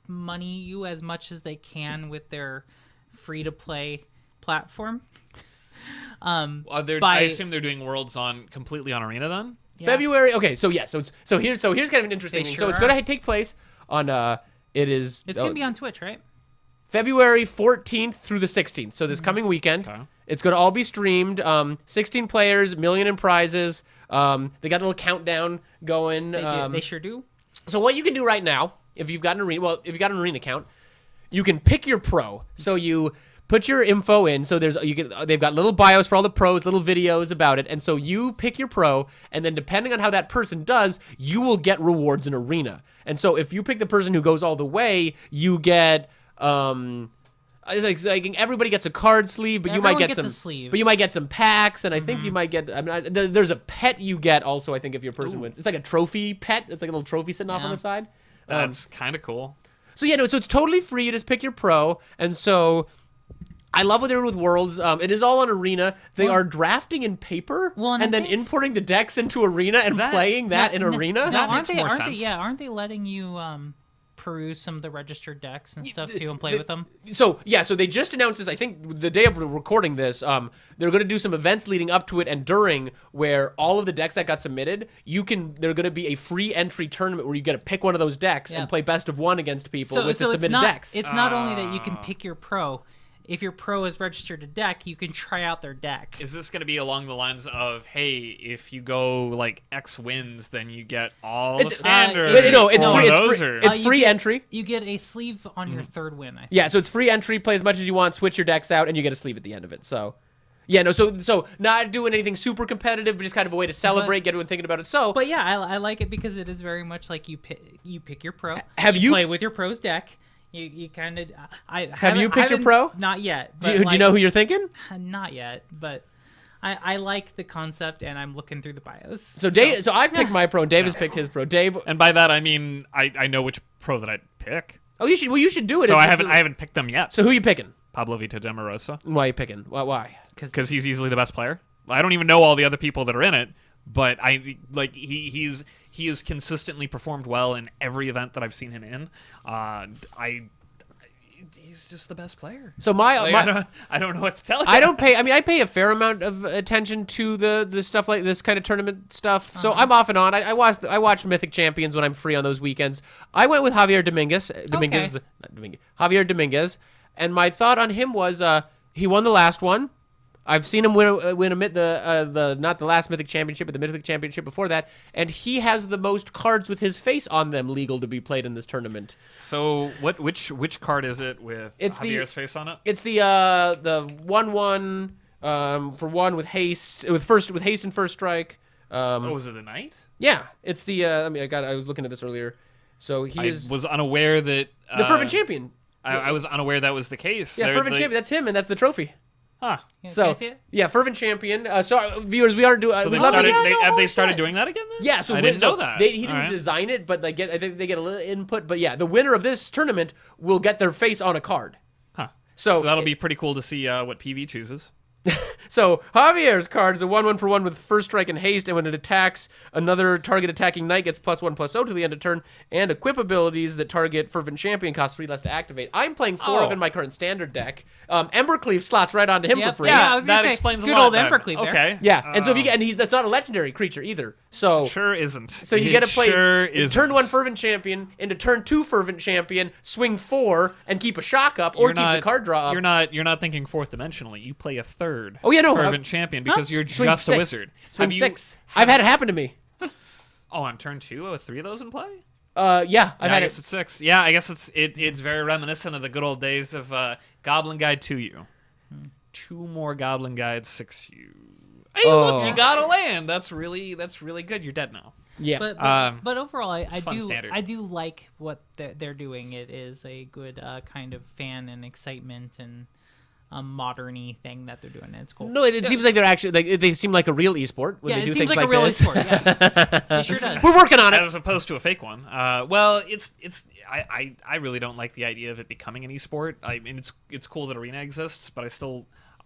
S2: money you as much as they can with their free-to-play platform.
S3: I assume they're doing worlds completely on Arena then.
S2: Yeah.
S1: February. Okay, so yeah, so here's kind of an interesting
S2: They
S1: thing.
S2: sure
S1: So it's
S2: are.
S1: going to take place on it's
S2: gonna be on Twitch, right?
S1: February 14th through the 16th. So this coming weekend.
S3: Okay.
S1: It's going to all be streamed. 16 players, $1 million in prizes. They got a little countdown going.
S2: They sure do.
S1: So what you can do right now, if you've got an arena account, you can pick your pro. So you put your info in. So they've got little bios for all the pros, little videos about it. And so you pick your pro, and then depending on how that person does, you will get rewards in arena. And so if you pick the person who goes all the way, you get it's like everybody gets a card sleeve, but you might
S2: Everyone
S1: get
S2: gets
S1: some
S2: a sleeve.
S1: But you might get some packs, and I think you might get. I mean, there's a pet you get also. I think if your person wins, it's like a trophy pet. It's like a little trophy sitting off on
S2: Yeah.
S1: the side.
S3: That's kind of cool.
S1: So yeah, no, so it's totally free. You just pick your pro, and so I love what they're doing with Worlds. It is all on Arena. They are drafting in paper
S2: and
S1: and then
S2: I think-
S1: importing the decks into Arena and playing that in Arena.
S3: That makes more sense.
S2: Aren't they letting you peruse some of the registered decks and stuff too and play with them?
S1: So yeah, so they just announced this. I think the day of recording this, they're going to do some events leading up to it and during, where all of the decks that got submitted, they're going to be a free entry tournament where you get to pick one of those decks and play best of one against people with the submitted decks.
S2: It's not only that you can pick your pro. If your pro is registered a deck, you can try out their deck.
S3: Is this going to be along the lines of, hey, if you go like X wins, then you get all the
S1: It's-
S3: standard?
S1: No, it's
S3: or
S1: free.
S3: those are-
S1: It's free entry.
S2: You get a sleeve on your third win, I think.
S1: Yeah, so it's free entry. Play as much as you want. Switch your decks out, and you get a sleeve at the end of it. So, Yeah, no, so not doing anything super competitive, but just kind of a way to celebrate, get everyone thinking about it. So,
S2: But yeah, I like it because it is very much like you pick your pro.
S1: Have you-
S2: play with your pro's deck? You kind of
S1: Have you picked your pro?
S2: Not yet.
S1: do you know who you're thinking?
S2: Not yet, but I like the concept, and I'm looking through the bios.
S1: So I picked my pro, and Dave has picked his pro. Dave,
S3: And by that I mean I know which pro that I'd pick.
S1: you should do it.
S3: So I
S1: It's-
S3: haven't picked them yet.
S1: So who are you picking?
S3: Pablo Vita de Marosa,
S1: Why are you picking? Why?
S3: because he's easily the best player. I don't even know all the other people that are in it, but he has consistently performed well in every event that I've seen him in. He's just the best player.
S1: So
S3: I don't know what to tell you.
S1: I don't pay. I mean, I pay a fair amount of attention to the stuff like this kind of tournament stuff. So I'm off and on. I watch Mythic Champions when I'm free on those weekends. I went with Javier Dominguez. Javier Dominguez, and my thought on him was he won the last one. I've seen him win the not the last Mythic Championship, but the Mythic Championship before that, and he has the most cards with his face on them legal to be played in this tournament.
S3: So which card is it with Javier's face on it?
S1: It's the 1/1 for one with haste with haste and first strike.
S3: Was it the knight?
S1: Yeah, it's the. I was looking at this earlier. So he
S3: was unaware that
S1: the fervent champion.
S3: I was unaware that was the case.
S1: Yeah, fervent champion. That's him, and that's the trophy.
S3: Huh.
S2: Can
S1: So
S2: I see it?
S1: yeah, fervent champion. So viewers, we aren't doing.
S3: So
S1: we
S3: they
S1: love
S3: started,
S1: it.
S3: have they started doing that again then?
S1: Yeah, so
S3: I didn't know that.
S1: He didn't
S3: All right.
S1: design it, but I think they get a little input. But yeah, the winner of this tournament will get their face on a card.
S3: Huh.
S1: So
S3: that'll be pretty cool to see what PV chooses.
S1: So Javier's card is a 1/1 for one with first strike and haste, and when it attacks, another target attacking knight gets +1/+0 to the end of turn, and equip abilities that target fervent champion cost 3 less to activate. I'm playing 4 of in my current standard deck. Embercleave slots right onto him
S2: Yep.
S1: for free.
S2: Yeah, I was gonna
S3: that
S2: say,
S3: explains
S2: good
S3: a lot.
S2: old
S3: then.
S2: Embercleave there.
S3: Okay.
S1: Yeah, and so if you get, and that's not a legendary creature either. So
S3: Sure isn't.
S1: So you get to play
S3: isn't.
S1: turn 1 fervent champion into turn 2 fervent champion, swing 4 and keep a shock up, or keep the card draw up.
S3: You're not thinking fourth dimensionally. You play a third.
S1: Oh, yeah, no,
S3: fervent champion because you're
S1: Swing
S3: just
S1: 6.
S3: a wizard.
S1: Swing
S3: Have you-
S1: 6. I've had it happen to me.
S3: Oh, on turn 2 with 3 of those in play.
S1: Yeah, I've
S3: I
S1: had
S3: guess
S1: it.
S3: it's 6. Yeah, I guess it's very reminiscent of the good old days of Goblin Guide 2U. 2 more Goblin Guides 6U. Hey, look, you got a land. That's really good. You're dead now.
S1: Yeah.
S2: But overall, I
S3: fun standard.
S2: do like what they're doing. It is a good kind of fan and excitement and modern-y thing that they're doing. And it's cool.
S1: No, it seems like they're actually they seem like a real esport when
S2: Yeah,
S1: they do
S2: it seems
S1: things
S2: like a real
S1: this.
S2: esport. Yeah, it sure does.
S1: We're working on it.
S3: As opposed to a fake one. Well, I really don't like the idea of it becoming an esport. I mean, it's cool that Arena exists, but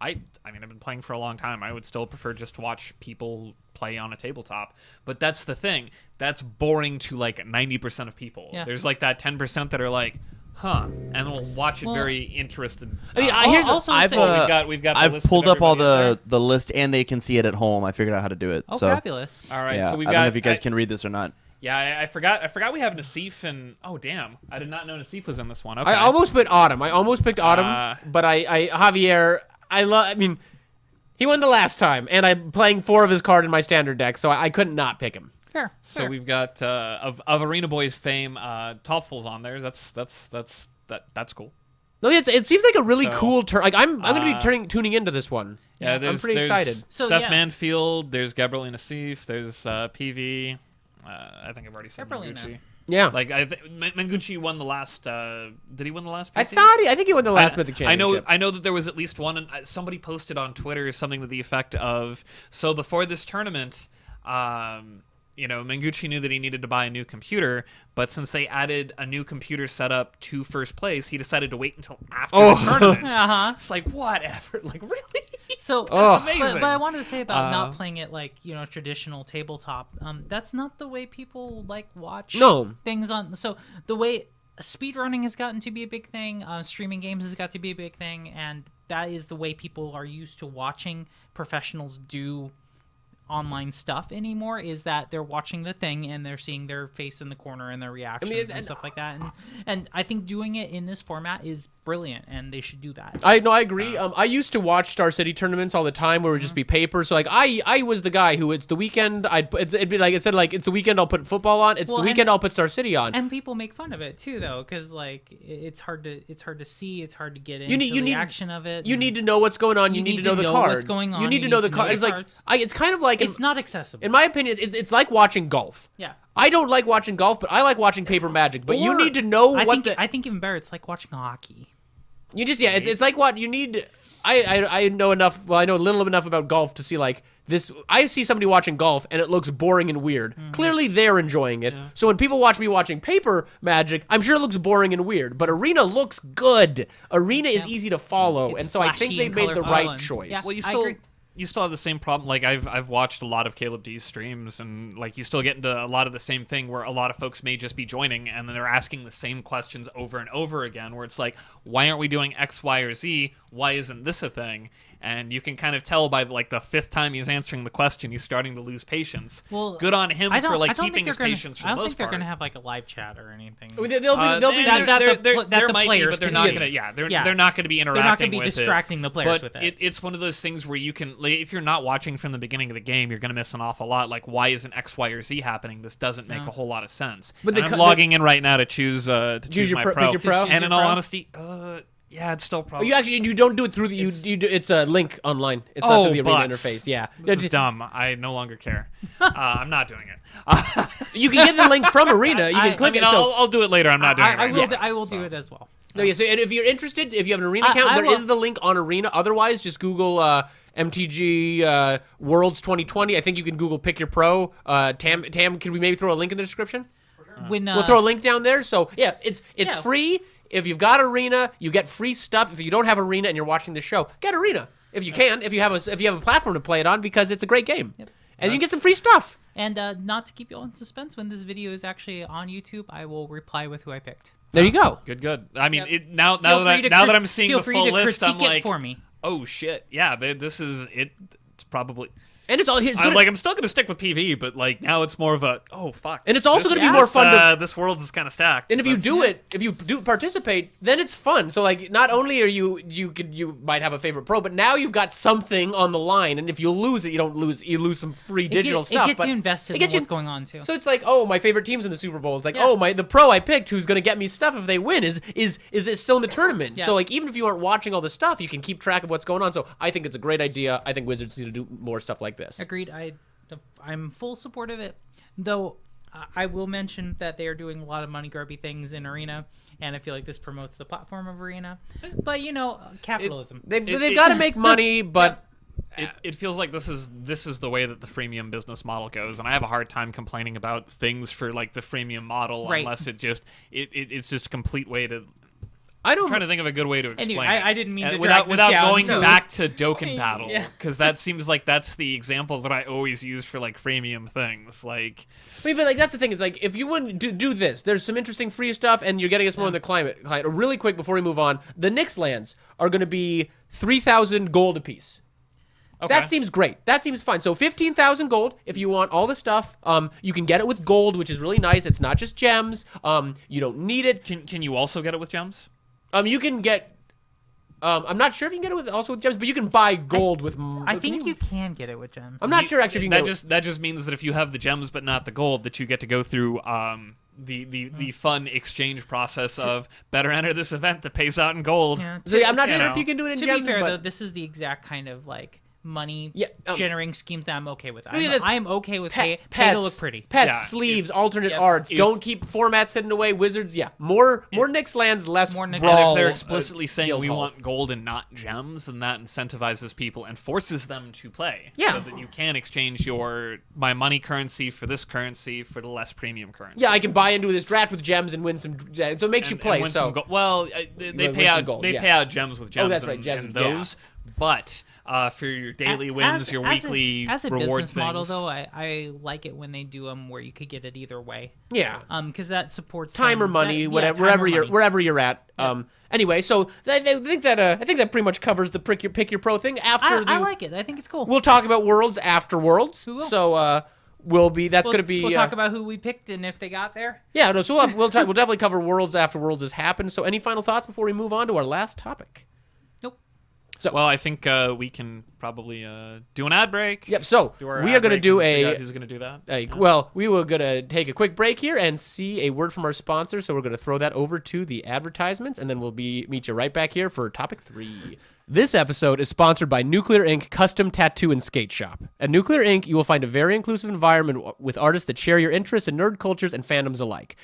S3: I mean, I've been playing for a long time. I would still prefer just to watch people play on a tabletop. But that's the thing. That's boring to like 90% of people.
S2: Yeah.
S3: There's like that 10% that are like, huh, and will watch it very interested.
S1: I mean, here's
S2: also,
S1: I've
S2: it's a-
S3: we've got. The
S4: I've
S3: list of
S4: pulled up all
S3: everybody in
S4: the list, and they can see it at home. I figured out how to do it.
S2: Oh,
S4: so,
S2: fabulous!
S3: there. All right,
S4: yeah,
S3: so we've
S4: I
S3: got.
S4: don't know if you guys can read this or not.
S3: Yeah, I forgot we have Nassif and damn, I did not know Nassif was in this one. Okay.
S1: I almost put Autumn. I almost picked Autumn,
S3: Uh,
S1: but Javier. I mean, he won the last time, and I'm playing 4 of his card in my standard deck, so I couldn't not pick him.
S2: Fair.
S3: So we've got of Arena Boys fame, Topful's on there. That's cool.
S1: No, it seems like a really
S3: So,
S1: cool turn. Like I'm going to be tuning into this one.
S3: Yeah,
S1: I'm pretty excited.
S2: So,
S3: Seth
S2: yeah.
S3: Manfield, there's Gabriel Nassif, there's PV. I think I've already said
S2: Gabriel,
S3: Mangucci.
S1: Yeah,
S3: Like Mangucci won the last. Did he win the last?
S1: I
S3: PT?
S1: think he won the last Mythic Championship.
S3: I know that there was at least one, and somebody posted on Twitter something to the effect of, so before this tournament, Mangucci knew that he needed to buy a new computer, but since they added a new computer setup to first place, he decided to wait until after the tournament.
S2: Uh-huh.
S3: It's like, whatever. Like, really?
S2: So,
S3: amazing.
S2: but I wanted to say about not playing it like traditional tabletop. That's not the way people watch things on. So the way speedrunning has gotten to be a big thing, streaming games has got to be a big thing, and that is the way people are used to watching professionals do online stuff anymore, is that they're watching the thing and they're seeing their face in the corner and their reactions and stuff like that. And I think doing it in this format is brilliant, and they should do that.
S1: I agree. I used to watch Star City tournaments all the time, where it would just be paper. So like I was the guy who it's the weekend. It'd be like it's the weekend. I'll put football on. It's the weekend. I'll put Star City on.
S2: And people make fun of it too, though, because like it's hard to see. It's hard to get into
S1: you
S2: the
S1: need
S2: action of it.
S1: You need to know what's going on. You need to know the cards.
S2: What's going on.
S1: You need to know the cards. It's like it's kind of like
S2: it's not accessible.
S1: In my opinion, it's like watching golf.
S2: Yeah.
S1: I don't like watching golf, but I like watching paper Magic. But you need to know
S2: I think even better, it's like watching hockey.
S1: You just it's like what you need. I know enough. Well, I know little enough about golf to see like this. I see somebody watching golf and it looks boring and weird. Clearly, they're enjoying it. Yeah. So when people watch me watching paper Magic, I'm sure it looks boring and weird. But Arena looks good. Arena is easy to follow, and so I think they made the right choice.
S2: Yeah,
S3: well,
S2: I
S3: you still have the same problem. Like I've watched a lot of Caleb D's streams, and like you still get into a lot of the same thing where a lot of folks may just be joining and then they're asking the same questions over and over again. Where it's like, why aren't we doing X, Y, or Z? Why isn't this a thing? And you can kind of tell by like the fifth time he's answering the question, he's starting to lose patience.
S2: Well,
S3: good on him for like keeping his patience for the most part.
S2: I don't think they're gonna have like a live chat or anything.
S1: They'll be
S3: there might be, but they're not
S2: see.
S3: gonna. Yeah, they're not gonna be interacting.
S2: They're not gonna be
S3: with
S2: distracting the players with it.
S3: It's one of those things where you can, like, if you're not watching from the beginning of the game, you're gonna miss an awful lot. Like, why isn't X, Y, or Z happening? This doesn't make a whole lot of sense. But I'm logging in right now to choose my pro.
S1: Pick your pro.
S3: And in all honesty, yeah, it's still probably.
S1: You don't do it through the you do, it's a link online. It's not through the Arena interface. Yeah,
S3: this is dumb. I no longer care. I'm not doing it.
S1: You can get the link from Arena. You can click it.
S3: I'll do it later. I'm not doing it.
S2: I will do it as well.
S1: So yeah. So and if you're interested, if you have an Arena account, there is the link on Arena. Otherwise, just Google MTG Worlds 2020. I think you can Google Pick Your Pro. Tam, can we maybe throw a link in the description? We'll throw a link down there. So yeah, it's free. If you've got Arena, you get free stuff. If you don't have Arena and you're watching the show, get Arena if you can. If you have a platform to play it on, because it's a great game, and you can get some free stuff.
S2: And not to keep you all in suspense, when this video is actually on YouTube, I will reply with who I picked.
S1: There you go.
S3: Good. I mean, now that I'm seeing the full list, I'm like,
S2: for me.
S3: Oh shit, yeah, this is it. It's probably.
S1: And it's
S3: I'm still gonna stick with PV, but like now it's more of a fuck.
S1: And it's also gonna be more fun.
S3: This world is kind of stacked.
S1: And if you do participate, then it's fun. So like, not only are you might have a favorite pro, but now you've got something on the line. And if you lose it, you don't lose. You lose some free digital stuff.
S2: It gets you invested in what's going on too.
S1: So it's like, oh, my favorite team's in the Super Bowl. It's like, the pro I picked who's gonna get me stuff if they win is still in the tournament. Yeah. So like, even if you aren't watching all the stuff, you can keep track of what's going on. So I think it's a great idea. I think Wizards need to do more stuff like this.
S2: Agreed. I'm full support of it, though. I will mention that they are doing a lot of money grubby things in Arena, and I feel like this promotes the platform of Arena. But capitalism.
S1: They've got to make money, but
S3: it feels like this is the way that the freemium business model goes, and I have a hard time complaining about things for like the freemium model unless it's just a complete way to. I'm trying to think of a good way to explain it.
S2: I didn't mean to
S3: without going back to Dokkan Battle, because that seems like that's the example that I always use for like freemium things. Like,
S1: but like that's the thing. It's like if you wouldn't do this, there's some interesting free stuff, and you're getting us more in the climate. Really quick before we move on, the Nyx lands are going to be 3,000 gold apiece. Okay. That seems great. That seems fine. So 15,000 gold if you want all the stuff. You can get it with gold, which is really nice. It's not just gems. You don't need it.
S3: Can you also get it with gems?
S1: You can get. I'm not sure if you can get it with gems, but you can buy gold with.
S2: I think you can get it with gems.
S1: I'm not sure actually. If you can
S3: that just means that if you have the gems but not the gold, that you get to go through the fun exchange process of better enter this event that pays out in gold.
S1: Yeah, so I'm not sure if you can do it in gems.
S2: To be fair,
S1: but
S2: though, this is the exact kind of like money generating schemes that I'm okay with. I am okay with pay to look pretty.
S1: Pets, sleeves, alternate arts. Don't keep formats hidden away. Wizards, more Nyx lands, less
S2: more Nyx
S3: brawl.
S2: lands.
S3: If they're explicitly saying we want gold and not gems, then that incentivizes people and forces them to play.
S1: Yeah.
S3: So that you can exchange my money currency for this currency for the less premium currency.
S1: Yeah, I can buy into this draft with gems and win some. So it makes you play.
S3: They pay out gems with gems.
S1: Oh, that's right, gems.
S3: And those, but. For your daily wins, your weekly
S2: as a
S3: reward
S2: business model, though, I like it when they do them where you could get it either way.
S1: Yeah.
S2: Because that supports
S1: time or money, wherever you're at. Yeah. Anyway, so I think that pretty much covers the pick your pro thing. I
S2: like it. I think it's cool.
S1: We'll talk about Worlds after Worlds.
S2: We will.
S1: So will be that's going to be.
S2: We'll talk about who we picked and if they got there.
S1: Yeah, no. So we'll definitely cover Worlds after Worlds has happened. So any final thoughts before we move on to our last topic?
S2: Nope.
S3: Well, I think we can probably do an ad break.
S1: Yep. So
S3: Do our
S1: we
S3: ad
S1: are going to
S3: break
S1: do
S3: and figure
S1: a.
S3: out who's going to do that?
S1: Well, we were going to take a quick break here and see a word from our sponsor. So we're going to throw that over to the advertisements, and then we'll meet you right back here for topic 3. This episode is sponsored by Nuclear Ink Custom Tattoo and Skate Shop. At Nuclear Ink, you will find a very inclusive environment with artists that share your interests in nerd cultures and fandoms alike.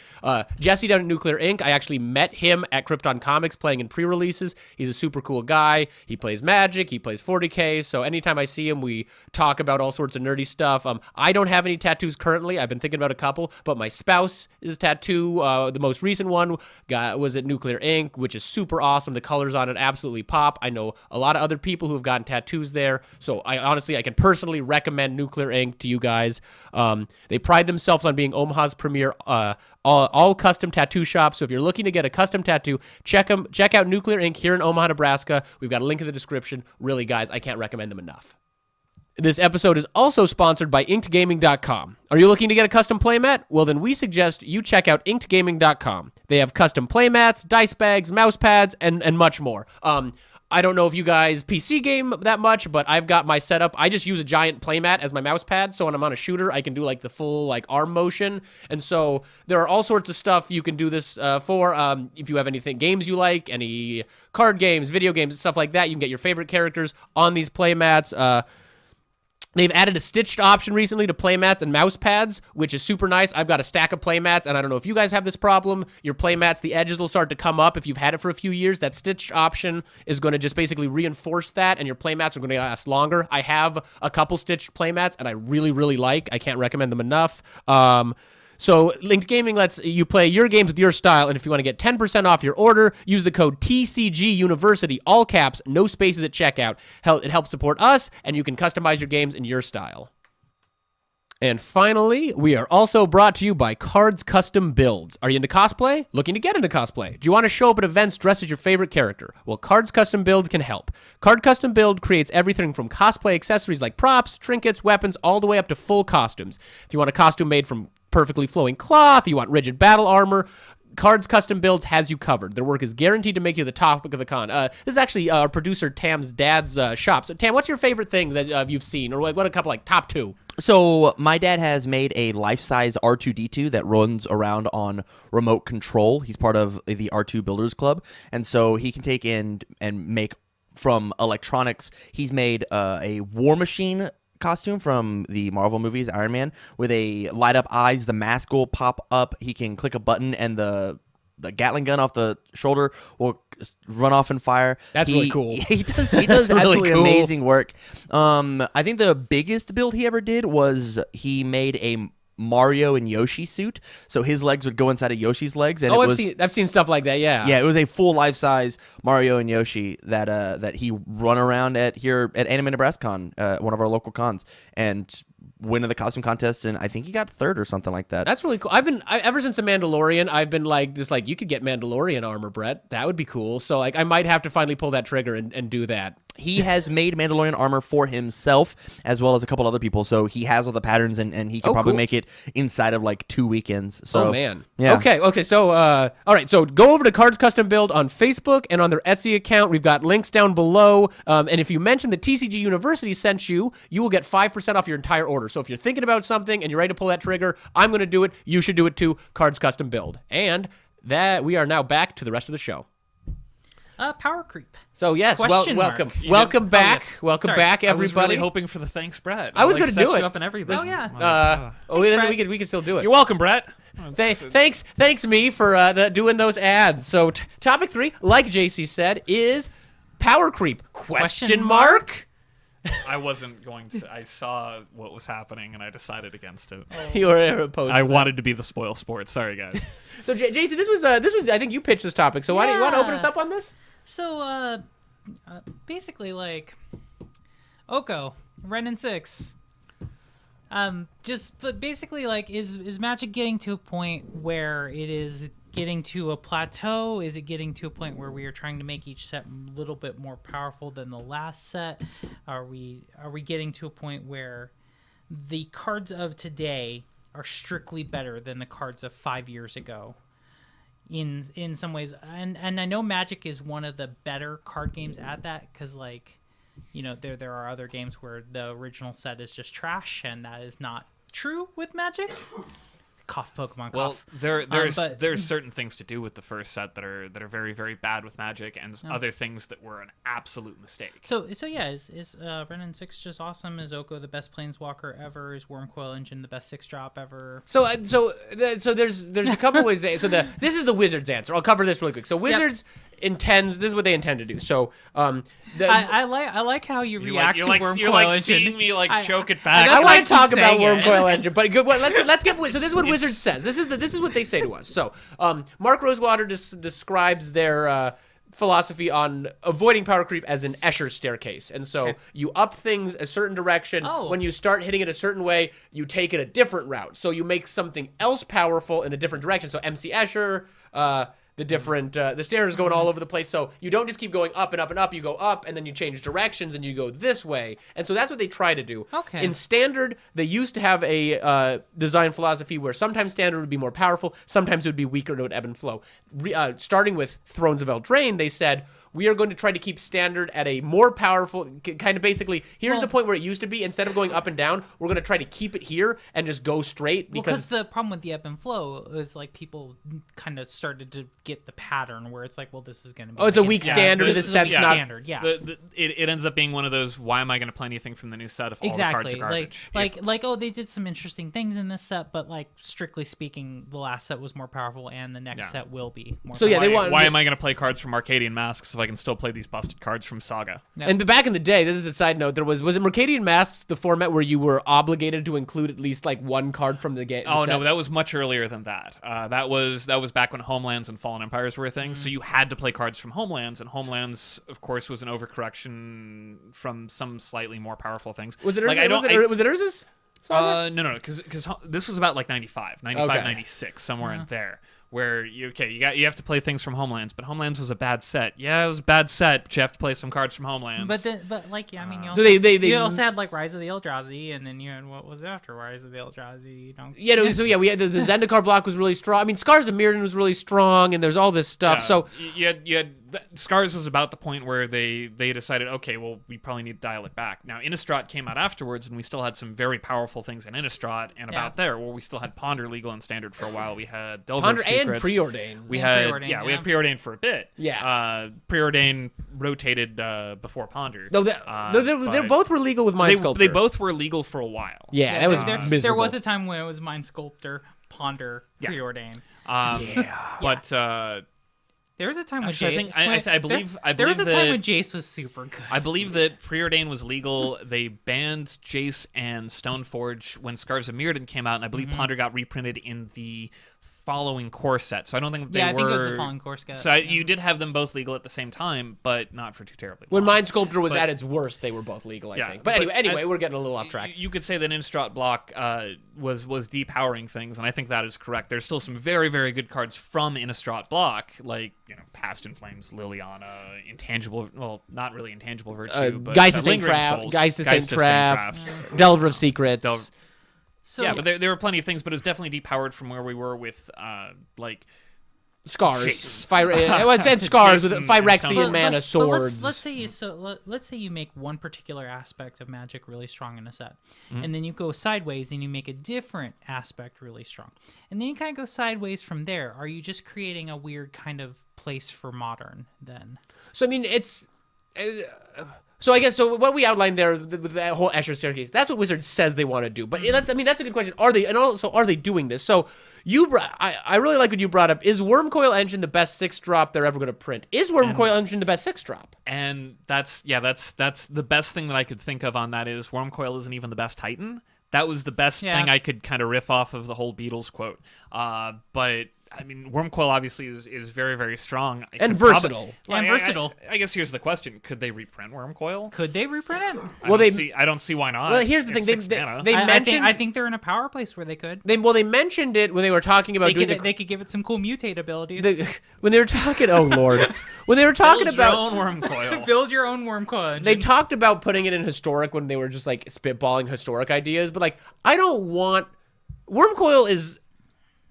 S1: Jesse down at Nuclear Ink, I actually met him at Krypton Comics playing in pre-releases. He's a super cool guy. He plays Magic. He plays 40K. So anytime I see him, we talk about all sorts of nerdy stuff. I don't have any tattoos currently. I've been thinking about a couple, but my spouse is a tattoo. The most recent one was at Nuclear Ink, which is super awesome. The colors on it absolutely pop. I know a lot of other people who have gotten tattoos there. So I can personally recommend Nuclear Ink to you guys. They pride themselves on being Omaha's premier all custom tattoo shop. So if you're looking to get a custom tattoo, check out Nuclear Ink here in Omaha, Nebraska. We've got a link in the description. Really, guys, I can't recommend them enough. This episode is also sponsored by InkedGaming.com. Are you looking to get a custom playmat? Well, then we suggest you check out InkedGaming.com. They have custom playmats, dice bags, mouse pads, and much more. I don't know if you guys PC game that much, but I've got my setup. I just use a giant playmat as my mouse pad, so when I'm on a shooter, I can do like the full arm motion. And so there are all sorts of stuff you can do this for. If you have anything, games you like, any card games, video games, stuff like that, you can get your favorite characters on these playmats. They've added a stitched option recently to playmats and mouse pads, which is super nice. I've got a stack of playmats, and I don't know if you guys have this problem. Your playmats, the edges will start to come up if you've had it for a few years. That stitched option is going to just basically reinforce that, and your playmats are going to last longer. I have a couple stitched playmats, and I really, really like. I can't recommend them enough. So Linked Gaming lets you play your games with your style, and if you want to get 10% off your order, use the code TCG University, all caps, no spaces at checkout. It helps support us, and you can customize your games in your style. And finally, we are also brought to you by Cards Custom Builds. Are you into cosplay? Looking to get into cosplay? Do you want to show up at events dressed as your favorite character? Well, Cards Custom Build can help. Card Custom Build creates everything from cosplay accessories like props, trinkets, weapons, all the way up to full costumes. If you want a costume made from perfectly flowing cloth, you want rigid battle armor, Cards Custom Builds has you covered. Their work is guaranteed to make you the topic of the con. This is actually our producer Tam's dad's shop. So Tam, what's your favorite thing that you've seen, or what a couple top 2?
S4: So my dad has made a life-size R2-D2 that runs around on remote control. He's part of the R2 Builders Club, and so he can take in and make from electronics. He's made a War Machine costume from the Marvel movies, Iron Man, with a light up eyes. The mask will pop up. He can click a button and the Gatling gun off the shoulder will run off and fire.
S1: That's really cool.
S4: He does
S1: really
S4: absolutely
S1: cool.
S4: amazing work. I think the biggest build he ever did was he made a Mario and Yoshi suit, so his legs would go inside of Yoshi's legs. And
S1: I've seen stuff like that. Yeah,
S4: it was a full life-size Mario and Yoshi that he run around at here at Anime Nebraska Con, one of our local cons, and win the costume contest, and I think he got 3rd or something like that.
S1: That's really cool. Ever since the Mandalorian, I've been you could get Mandalorian armor, Brett. That would be cool. So I might have to finally pull that trigger and do that.
S4: He has made Mandalorian armor for himself as well as a couple other people, so he has all the patterns, and he can probably make it inside of 2 weekends. So,
S1: oh man,
S4: yeah.
S1: Okay. So all right. So go over to Cards Custom Build on Facebook and on their Etsy account. We've got links down below. And if you mention that TCG University sent you, you will get 5% off your entire order. So if you're thinking about something and you're ready to pull that trigger, I'm going to do it. You should do it too. Cards Custom Build. And that we are now back to the rest of the show.
S2: Power creep.
S1: So yes,
S2: Question
S1: welcome
S2: mark.
S1: back,
S2: yes.
S1: welcome
S2: Sorry.
S1: back,
S3: I was
S1: everybody.
S3: really hoping for the thanks, Brett.
S1: I was going to do
S3: set
S1: it.
S3: you up and everything.
S2: Oh, yeah.
S1: We can still do it.
S3: You're welcome, Brett.
S1: Thanks me for doing those ads. So topic 3, like JC said, is power creep? Question mark.
S3: I wasn't going to. I saw what was happening, and I decided against it.
S1: You were opposed.
S3: I wanted to be the spoil sport. Sorry, guys.
S1: So JC, this was I think you pitched this topic. So why do you want to open us up on this?
S2: So basically Oko, Ren and 6. But basically is Magic getting to a point where it is getting to a plateau? Is it getting to a point where we are trying to make each set a little bit more powerful than the last set? Are we getting to a point where the cards of today are strictly better than the cards of 5 years ago. In some ways, and I know Magic is one of the better card games at that, because like, you know, there are other games where the original set is just trash, and that is not true with Magic. Cough, Pokemon, cough.
S3: Well, there's certain things to do with the first set that are very, very bad with Magic, and other things that were an absolute mistake.
S2: So yeah, is Renin 6 just awesome? Is Oko the best Planeswalker ever? Is Wormcoil Engine the best 6-drop ever?
S1: So there's a couple ways to, this is the Wizards answer. I'll cover this really quick. So Wizards intends, this is what they intend to do. So
S2: I like how you react to Wormcoil
S3: You're like
S2: Engine.
S3: seeing me like choke it back.
S1: I
S2: That's
S1: want
S2: why
S1: to talk
S2: keep
S1: about
S2: saying it.
S1: Wormcoil Engine, but good. Well, let's get. So this is what Wizards says. This is what they say to us. So Mark Rosewater describes their philosophy on avoiding power creep as an Escher staircase, and so you up things a certain direction. When you start hitting it a certain way, you take it a different route. So you make something else powerful in a different direction. So MC Escher. The different the stairs going all over the place, so you don't just keep going up and up and up. You go up and then you change directions and you go this way, and so that's what they try to do.
S2: Okay.
S1: In Standard, they used to have a design philosophy where sometimes Standard would be more powerful, sometimes it would be weaker, and it would ebb and flow. Starting with Thrones of Eldraine, they said, we are going to try to keep Standard at a more powerful, kind of basically, here's the point where it used to be. Instead of going up and down, we're going to try to keep it here and just go straight.
S2: Because the problem with the ebb and flow is like people kind of started to get the pattern where it's like, well, this is going to be...
S1: it's a weak Standard. This set's not...
S2: Standard, yeah.
S3: It ends up being one of those, why am I going to play anything from the new set if all the cards are garbage?
S2: Like, oh, they did some interesting things in this set, but like, strictly speaking, the last set was more powerful and the next set will be more
S1: powerful.
S2: Yeah,
S1: they want...
S3: Why am I going to play cards from Arcadian Masks if I can still play these busted cards from Saga?
S2: Yeah.
S1: And back in the day, this is a side note, was it Mercadian Masks the format where you were obligated to include at least like one card from the game?
S3: Oh no, that was much earlier than that. That was back when Homelands and Fallen Empires were a thing. So you had to play cards from Homelands, and Homelands, of course, was an overcorrection from some slightly more powerful things.
S1: Was it
S3: like
S1: was it Urza's?
S3: No, because this was about like 95, 96, somewhere in there. Where you have to play things from Homelands, but Homelands was a bad set. Yeah, it was a bad set, but you have to play some cards from Homelands.
S2: But like, yeah, I mean, you
S1: so
S2: also,
S1: they
S2: you also had like Rise of the Eldrazi, and then you had what was after Rise of the Eldrazi.
S1: We had the Zendikar block was really strong. I mean, Scars of Mirrodin was really strong, and there's all this stuff. So
S3: you had Scars was about the point where they decided, okay, well, we probably need to dial it back. Now, Innistrad came out afterwards, and we still had some very powerful things in Innistrad, and about there, where we still had Ponder legal and Standard for a while. We had Delver Secrets.
S1: And Preordain.
S3: We had Preordain for a bit.
S1: Yeah.
S3: Preordain rotated before Ponder.
S1: No, they both were legal with Mind Sculptor.
S3: They both were legal for a while.
S1: Yeah, that was miserable.
S2: There was a time when it was Mind Sculptor, Ponder, Preordain.
S3: But
S2: there was a time when
S3: I believe
S2: there was a time when Jace was super good.
S3: I believe that Preordain was legal. They banned Jace and Stoneforge when Scars of Mirrodin came out, and I believe Ponder got reprinted in the following core set. So I don't think they were...
S2: I think it was the following core set.
S3: So you did have them both legal at the same time, but not for too terribly long.
S1: When Mind Sculptor was at its worst, they were both legal, I think. But anyway, we're getting a little off track.
S3: You could say that Innistrad block was depowering things, and I think that is correct. There's still some very, very good cards from Innistrad block, like, Past in Flames, Liliana, Intangible, well, not really Intangible Virtue, but
S1: Geist of Saint
S3: Lingering
S1: Traff,
S3: Souls,
S1: Geist of Saint Traff, Delver of Secrets.
S3: So, but there were plenty of things, but it was definitely depowered from where we were with,
S1: Scars.
S3: Jace.
S1: I said Scars with Phyrexian mana swords.
S2: Let's say you make one particular aspect of Magic really strong in a set, and then you go sideways and you make a different aspect really strong, and then you kind of go sideways from there. Are you just creating a weird kind of place for Modern then?
S1: So I mean, it's. So I guess what we outlined there with that whole Escher staircase, that's what Wizards says they want to do. But that's a good question. Are they doing this? So I really like what you brought up. Is Wormcoil Engine the best 6-drop they're ever going to print? Is Wormcoil Engine the best 6-drop?
S3: And that's the best thing that I could think of on that is Wormcoil isn't even the best Titan. That was the best thing I could kind of riff off of the whole Beatles quote. But I mean, Wormcoil obviously is very, very strong. It
S1: And
S3: could prob-
S1: versatile.
S2: And versatile.
S3: I guess here's the question: could they reprint Wormcoil?
S2: Could they reprint it?
S3: I don't see why not.
S1: Well, here's the
S3: It's
S1: thing.
S3: 6 mana.
S1: They mentioned.
S2: I think they're in a power place where they could.
S1: They mentioned it when they were talking about doing
S2: They could give it some cool mutate abilities.
S1: when they were talking. Oh Lord, when they were talking
S3: Build
S1: about
S3: your own Wormcoil.
S2: Build your own Wormcoil engine.
S1: they talked about putting it in historic when they were just like spitballing historic ideas, but like I don't want Wormcoil is.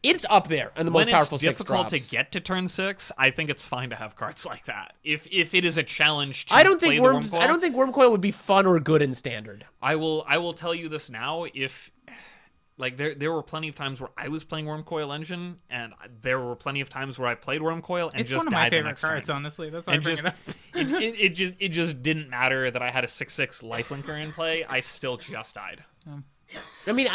S1: It's up there and the most
S3: When
S1: powerful
S3: it's
S1: 6
S3: difficult
S1: drops.
S3: to get to turn 6, I think it's fine to have cards like that. If it is a challenge to
S1: I don't
S3: play
S1: think
S3: the
S1: Worms.
S3: Wormcoil,
S1: I don't think Wormcoil would be fun or good in standard.
S3: I will tell you this now. If like there were plenty of times where I was playing Wormcoil Engine, and there were plenty of times where I played Wormcoil and
S2: It's
S3: just
S2: one of my
S3: died the
S2: favorite
S3: next
S2: cards,
S3: time.
S2: honestly. That's why
S3: And
S2: I bring
S3: just
S2: it up.
S3: it just didn't matter that I had a 6/6 lifelinker in play. I still just died.
S1: I mean,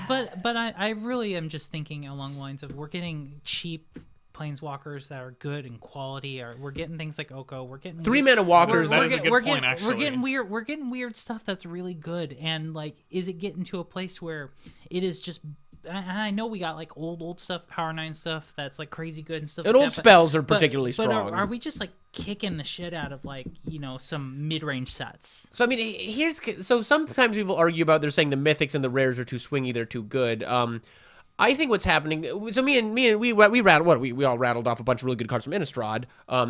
S2: But I really am just thinking along the lines of we're getting cheap planeswalkers that are good in quality. Or we're getting things like Oko. We're getting
S1: 3-mana walkers.
S3: That is a good point,
S2: We're
S3: actually.
S2: getting weird. We're getting weird stuff that's really good. And like, is it getting to a place where it is just? And I know we got like old stuff, Power 9 stuff that's like crazy good and stuff.
S1: And
S2: like
S1: old
S2: that,
S1: spells are particularly
S2: but
S1: strong.
S2: are we just like kicking the shit out of like some mid-range sets?
S1: So I mean, sometimes people argue about they're saying the mythics and the rares are too swingy, they're too good. I think what's happening. So we all rattled off a bunch of really good cards from Innistrad.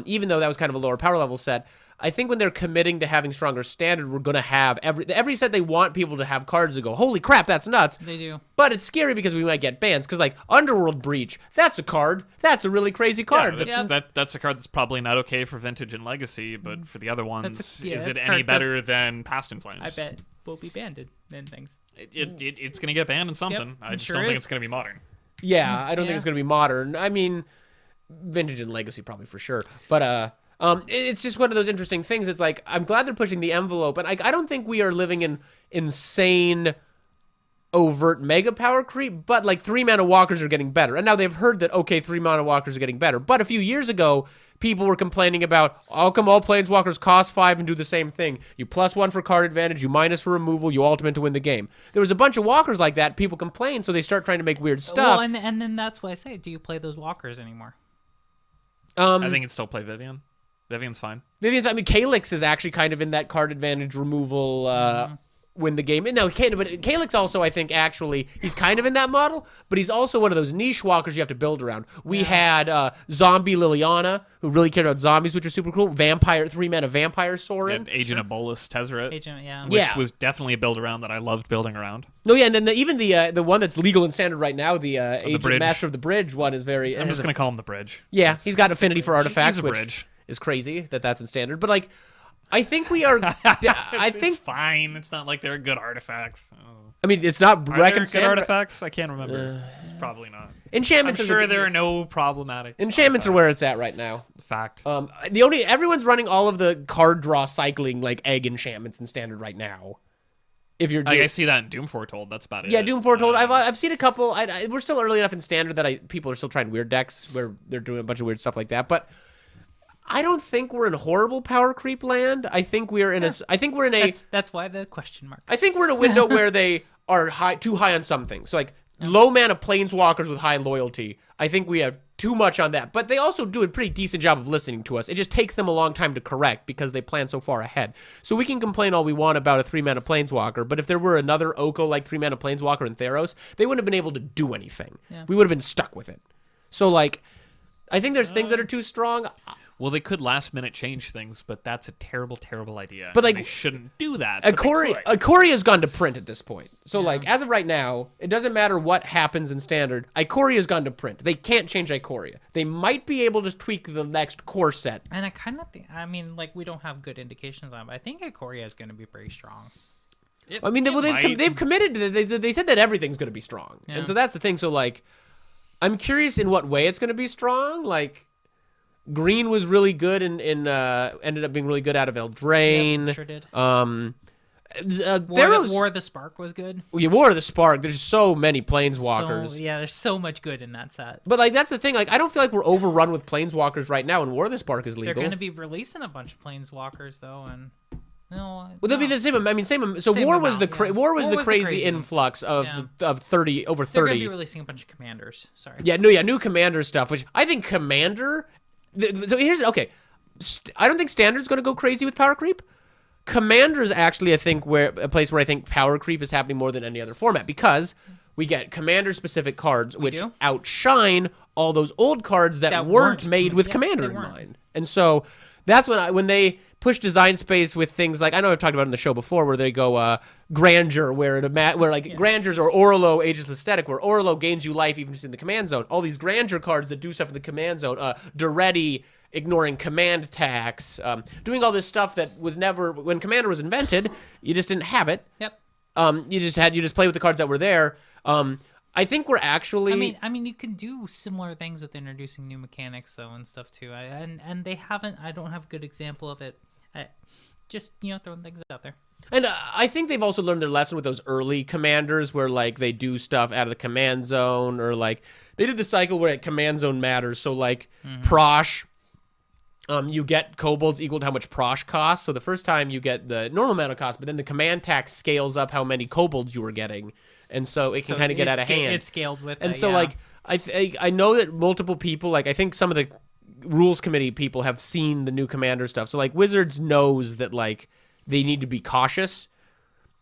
S1: Even though that was kind of a lower power level set, I think when they're committing to having stronger standard, we're gonna have every set they want people to have cards that go, holy crap, that's nuts.
S2: They do.
S1: But it's scary because we might get bans. Because like Underworld Breach, that's a card. That's a really crazy card.
S3: That's a card that's probably not okay for Vintage and Legacy, but for the other ones, is it
S2: that's
S3: any
S2: card-
S3: better than Past in Flames?
S2: I bet will be banned in things.
S3: It's going to get banned in something. I just don't think it's going to be modern.
S1: Yeah, I don't think
S2: Yeah.
S1: it's gonna be modern. I mean, Vintage and Legacy probably for sure. But it's just one of those interesting things. It's like I'm glad they're pushing the envelope, and I don't think we are living in insane, overt mega power creep. But like 3-mana walkers are getting better, and now they've heard that 3-mana walkers are getting better. But a few years ago, people were complaining about how come all planeswalkers cost 5 and do the same thing. You +1 for card advantage, you -1 for removal, you ultimate to win the game. There was a bunch of walkers like that. People complained, so they start trying to make weird stuff.
S2: Well, and then that's why I say, do you play those walkers anymore?
S3: I think it's still play Vivian. Vivian's fine.
S1: Vivian's, I mean, Calyx is actually kind of in that card advantage removal win the game. And now, but Calyx also, I think, actually, he's kind of in that model, but he's also one of those niche walkers you have to build around. We had Zombie Liliana, who really cared about zombies, which are super cool. 3-mana Vampire Sorin.
S3: Agent of Bolus Tezzeret,
S2: Agent, yeah.
S3: which was definitely a build around that I loved building around.
S1: No, yeah, and then even the one that's legal and standard right now, the Agent
S3: Bridge.
S1: Master of the Bridge one is very...
S3: I'm just going to call him the Bridge.
S1: Yeah, he's got affinity for artifacts,
S3: He's a
S1: which
S3: bridge.
S1: is crazy that's in standard. But, like, I think we are...
S3: It's fine. It's not like they're good artifacts. Oh.
S1: I mean, it's not
S3: Are there good
S1: reconciled.
S3: artifacts? I can't remember. Probably not.
S1: Enchantments
S3: I'm sure there are no problematic
S1: Enchantments are where it's at right now.
S3: Fact.
S1: Everyone's running all of the card draw cycling like egg enchantments in standard right now. If you're,
S3: I see that in Doom Foretold. That's about it.
S1: yeah, Doom Foretold. I've seen a couple. We're still early enough in standard that people are still trying weird decks where they're doing a bunch of weird stuff like that. But I don't think we're in horrible power creep land. I think we're in a. I think we're in a.
S2: That's why the question mark.
S1: I think we're in a window where they are too high on some things. So like low mana planeswalkers with high loyalty. I think we have too much on that. But they also do a pretty decent job of listening to us. It just takes them a long time to correct because they plan so far ahead. So we can complain all we want about a 3-mana planeswalker, but if there were another Oko-like 3-mana planeswalker in Theros, they wouldn't have been able to do anything.
S2: Yeah.
S1: We would have been stuck with it. So like, I think there's things that are too strong.
S3: Well, they could last minute change things, but that's a terrible, terrible idea.
S1: But, like,
S3: and they shouldn't do that. but they could.
S1: Ikoria has gone to print at this point. So, like, as of right now, it doesn't matter what happens in Standard. Ikoria has gone to print. They can't change Ikoria. They might be able to tweak the next core set.
S2: And I kind of think, I mean, like, we don't have good indications on it, but I think Ikoria is going to be pretty strong.
S1: I mean, they've committed to it. They said that everything's going to be strong.
S2: Yeah.
S1: And so that's the thing. So, like, I'm curious in what way it's going to be strong. Like, Green was really good and ended up being really good out of Eldraine.
S2: Yeah, sure did. War of the Spark was good.
S1: You War of the Spark. There's so many planeswalkers.
S2: So, yeah, there's so much good in that set.
S1: But like that's the thing. Like I don't feel like we're overrun with planeswalkers right now, and War of the Spark is legal.
S2: They're going to be releasing a bunch of planeswalkers though, and No.
S1: Well, they'll be the same. I mean, same. So
S2: Same
S1: war was
S2: amount,
S1: the
S2: yeah.
S1: war was
S2: War
S1: the
S2: was the
S1: crazy
S2: crazy.
S1: influx of
S2: Yeah.
S1: of 30 over
S2: They're gonna
S1: 30.
S2: be releasing a bunch of commanders. Sorry.
S1: Yeah, new commander stuff, which I think commander. So here's okay. I don't think standard's going to go crazy with power creep. Commander's actually, I think, a place where I think power creep is happening more than any other format because we get commander specific cards which
S2: do?
S1: outshine all those old cards that weren't made with commander in mind. And so that's when they push design space with things like, I know I've talked about it in the show before, where they go grandeur, where grandeurs or Orlo Ageless Aesthetic, where Orlo gains you life even just in the command zone. All these grandeur cards that do stuff in the command zone, Duretti ignoring command tax, doing all this stuff that was never, when commander was invented, you just didn't have it.
S2: Yep.
S1: You just play with the cards that were there. I think we're actually.
S2: I mean, you can do similar things with introducing new mechanics though and stuff too. And they haven't. I don't have a good example of it. Just throwing things out there.
S1: And I think they've also learned their lesson with those early commanders, where like they do stuff out of the command zone, or like they did the cycle where command zone matters. So like Prosh. You get kobolds equal to how much Prosh costs. So the first time you get the normal amount of cost, but then the command tax scales up how many kobolds you were getting. And so it can kind of get out of hand.
S2: It's scaled with
S1: and
S2: it,
S1: so
S2: yeah.
S1: like I know that multiple people, like I think some of the rules committee people have seen the new commander stuff. So like Wizards knows that like they need to be cautious.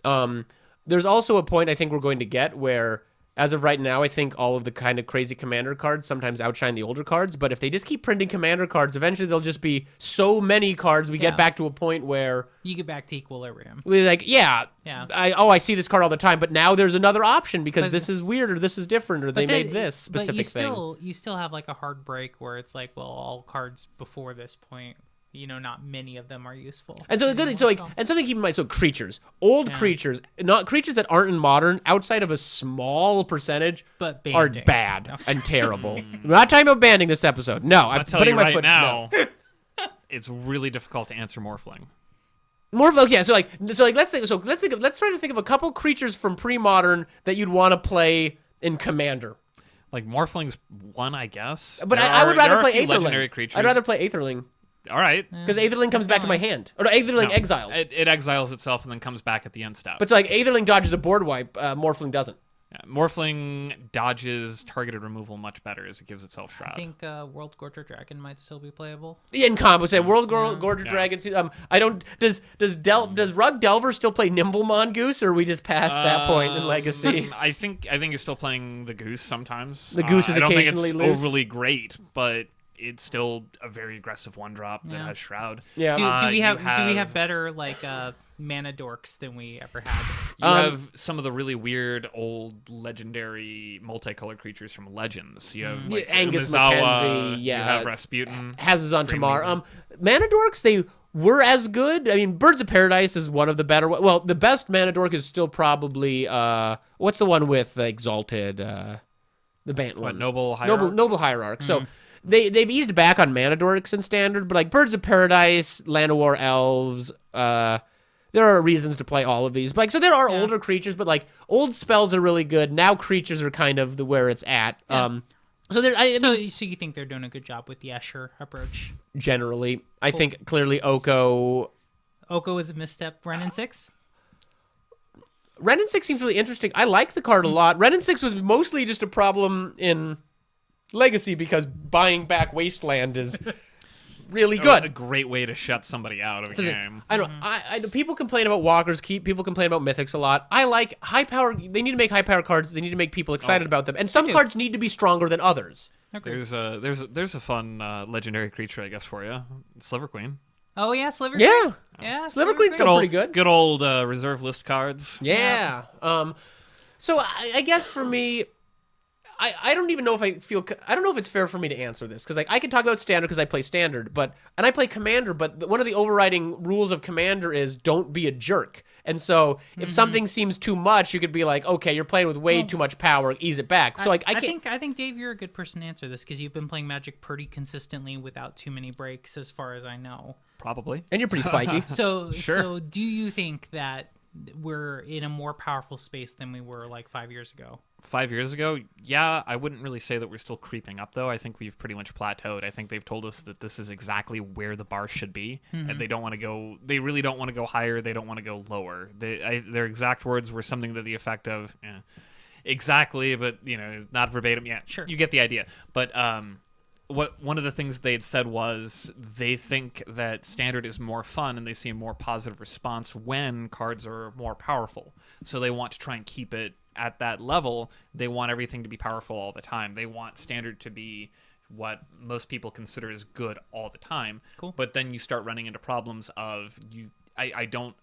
S1: There's also a point I think we're going to get where, as of right now, I think all of the kind of crazy commander cards sometimes outshine the older cards. But if they just keep printing commander cards, eventually there'll just be so many cards. We get back to a point where
S2: you get back to equilibrium.
S1: we're like, I see this card all the time, but now there's another option because this is weird or this is different or they made this specific thing.
S2: You still have like a hard break where it's like, well, all cards before this point, not many of them are useful.
S1: And so good. So like, and something to keep in mind. So creatures, old creatures, not creatures that aren't in modern, outside of a small percentage,
S2: but
S1: are bad and terrible. We're not talking about banning this episode. No, I'm putting my foot
S3: now. It's really difficult to answer Morphling.
S1: Yeah. So let's try to think of a couple creatures from pre-modern that you'd want to play in Commander.
S3: Like Morphling's one, I guess.
S1: But I would rather play Aetherling.
S3: Legendary creatures.
S1: I'd rather play Aetherling.
S3: All right.
S1: Because Aetherling comes back to my hand. Or Aetherling exiles.
S3: It exiles itself and then comes back at the end step.
S1: But so like Aetherling dodges a board wipe, Morphling doesn't.
S3: Yeah, Morphling dodges targeted removal much better as it gives itself Shroud.
S2: I think World Gorger Dragon might still be playable.
S1: In combo, say World Gorger Dragon. I don't. Does Rug Delver still play Nimble Mongoose, or we just past that point in Legacy?
S3: I think you're still playing the Goose sometimes.
S1: The Goose is occasionally
S3: I don't think it's
S1: loose.
S3: overly great, but it's still a very aggressive one drop that has Shroud.
S1: Yeah.
S2: Do we have better like mana dorks than we ever had?
S3: You have some of the really weird old legendary multicolored creatures from Legends. You have like
S1: Angus
S3: Umezawa,
S1: Mackenzie,
S3: you have Rasputin.
S1: Hazazon Tamar. Mana dorks, they were as good. I mean, Birds of Paradise is one of the better. Well, the best mana dork is still probably what's the one with Exalted, the Bant one,
S3: Noble Hierarch.
S1: Noble Hierarch. So. They've eased back on mana dorks in Standard, but like Birds of Paradise, Land of War Elves, there are reasons to play all of these. But like, so there are older creatures, but like old spells are really good. Now creatures are kind of where it's at. So
S2: you think they're doing a good job with the Escher approach?
S1: Generally, I think clearly Oko
S2: is a misstep. Renin 6.
S1: Renin 6 seems really interesting. I like the card a lot. Renin 6 was mostly just a problem in Legacy because buying back Wasteland is really good.
S3: A great way to shut somebody out of a game.
S1: I don't. I people complain about Walker's Keep. People complain about Mythics a lot. I like high power. They need to make high power cards. They need to make people excited about them. And some cards need to be stronger than others.
S2: Okay.
S3: There's a fun legendary creature, I guess, for you. Sliver Queen.
S2: Oh yeah, Sliver Queen. Yeah,
S1: Sliver Queen's still pretty good.
S3: Good old reserve list cards.
S1: Yeah. So I guess for me, I don't even know if I don't know if it's fair for me to answer this because like I can talk about Standard because I play Standard, and I play Commander, but one of the overriding rules of Commander is don't be a jerk. And so if something seems too much, you could be like, okay, you're playing with way too much power, ease it back. So like I
S2: think Dave, you're a good person to answer this because you've been playing Magic pretty consistently without too many breaks, as far as I know.
S3: Probably.
S1: And you're pretty spiky.
S2: So
S3: Sure.
S2: So do you think that we're in a more powerful space than we were like 5 years ago?
S3: 5 years ago, yeah, I wouldn't really say that we're still creeping up, though. I think we've pretty much plateaued. I think they've told us that this is exactly where the bar should be, and they don't want to go. They really don't want to go higher. They don't want to go lower. Their exact words were something to the effect of, exactly, but not verbatim. Yeah,
S2: Sure.
S3: You get the idea. But one of the things they'd said was they think that standard is more fun, and they see a more positive response when cards are more powerful. So they want to try and keep it at that level. They want everything to be powerful all the time. They want standard to be what most people consider as good all the time.
S2: Cool.
S3: But then you start running into problems of I don't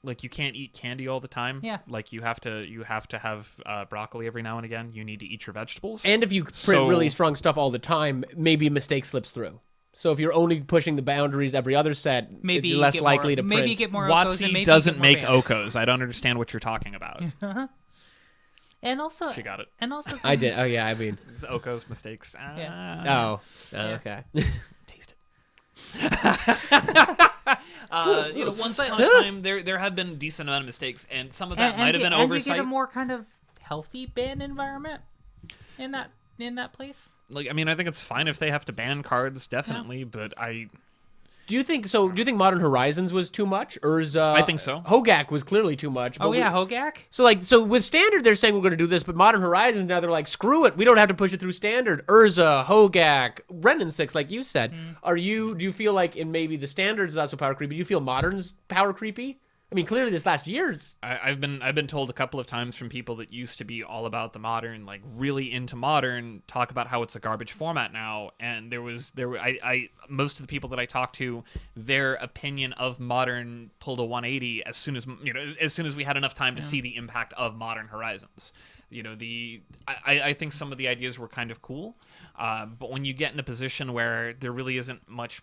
S3: like, you can't eat candy all the time.
S2: Yeah.
S3: Like you have to have broccoli every now and again. You need to eat your vegetables.
S1: And if you print really strong stuff all the time, maybe a mistake slips through. So if you're only pushing the boundaries every other set,
S2: Maybe
S1: you're less
S2: get
S1: likely
S2: more,
S1: to print.
S2: Maybe get more Okos and
S3: WotC
S2: maybe
S3: doesn't
S2: get more
S3: make
S2: bans.
S3: Okos. I don't understand what you're talking about.
S2: And also,
S3: She got it.
S2: And also,
S1: I did. Oh yeah, I mean.
S3: It's Okos mistakes.
S2: Yeah.
S1: Okay.
S3: Taste it. Once upon a time, there have been decent amount of mistakes, and some of that might have been oversight.
S2: And you get a more kind of healthy ban environment in that place.
S3: Like, I mean, I think it's fine if they have to ban cards, definitely, but
S1: Do you think so? Do you think Modern Horizons was too much, or is
S3: I think so.
S1: Hogak was clearly too much?
S2: Oh yeah, Hogak.
S1: So with Standard, they're saying we're going to do this, but Modern Horizons now they're like, screw it, we don't have to push it through Standard. Urza, Hogak, Renin 6, like you said. Do you feel like in maybe the Standard's not so power creepy? Do you feel Modern's power creepy? I mean, clearly this last year,
S3: I've been told a couple of times from people that used to be all about the Modern, like really into Modern, talk about how it's a garbage format now. And most of the people that I talked to, their opinion of Modern pulled a 180 as soon as we had enough time to see the impact of Modern Horizons. I think some of the ideas were kind of cool, but when you get in a position where there really isn't much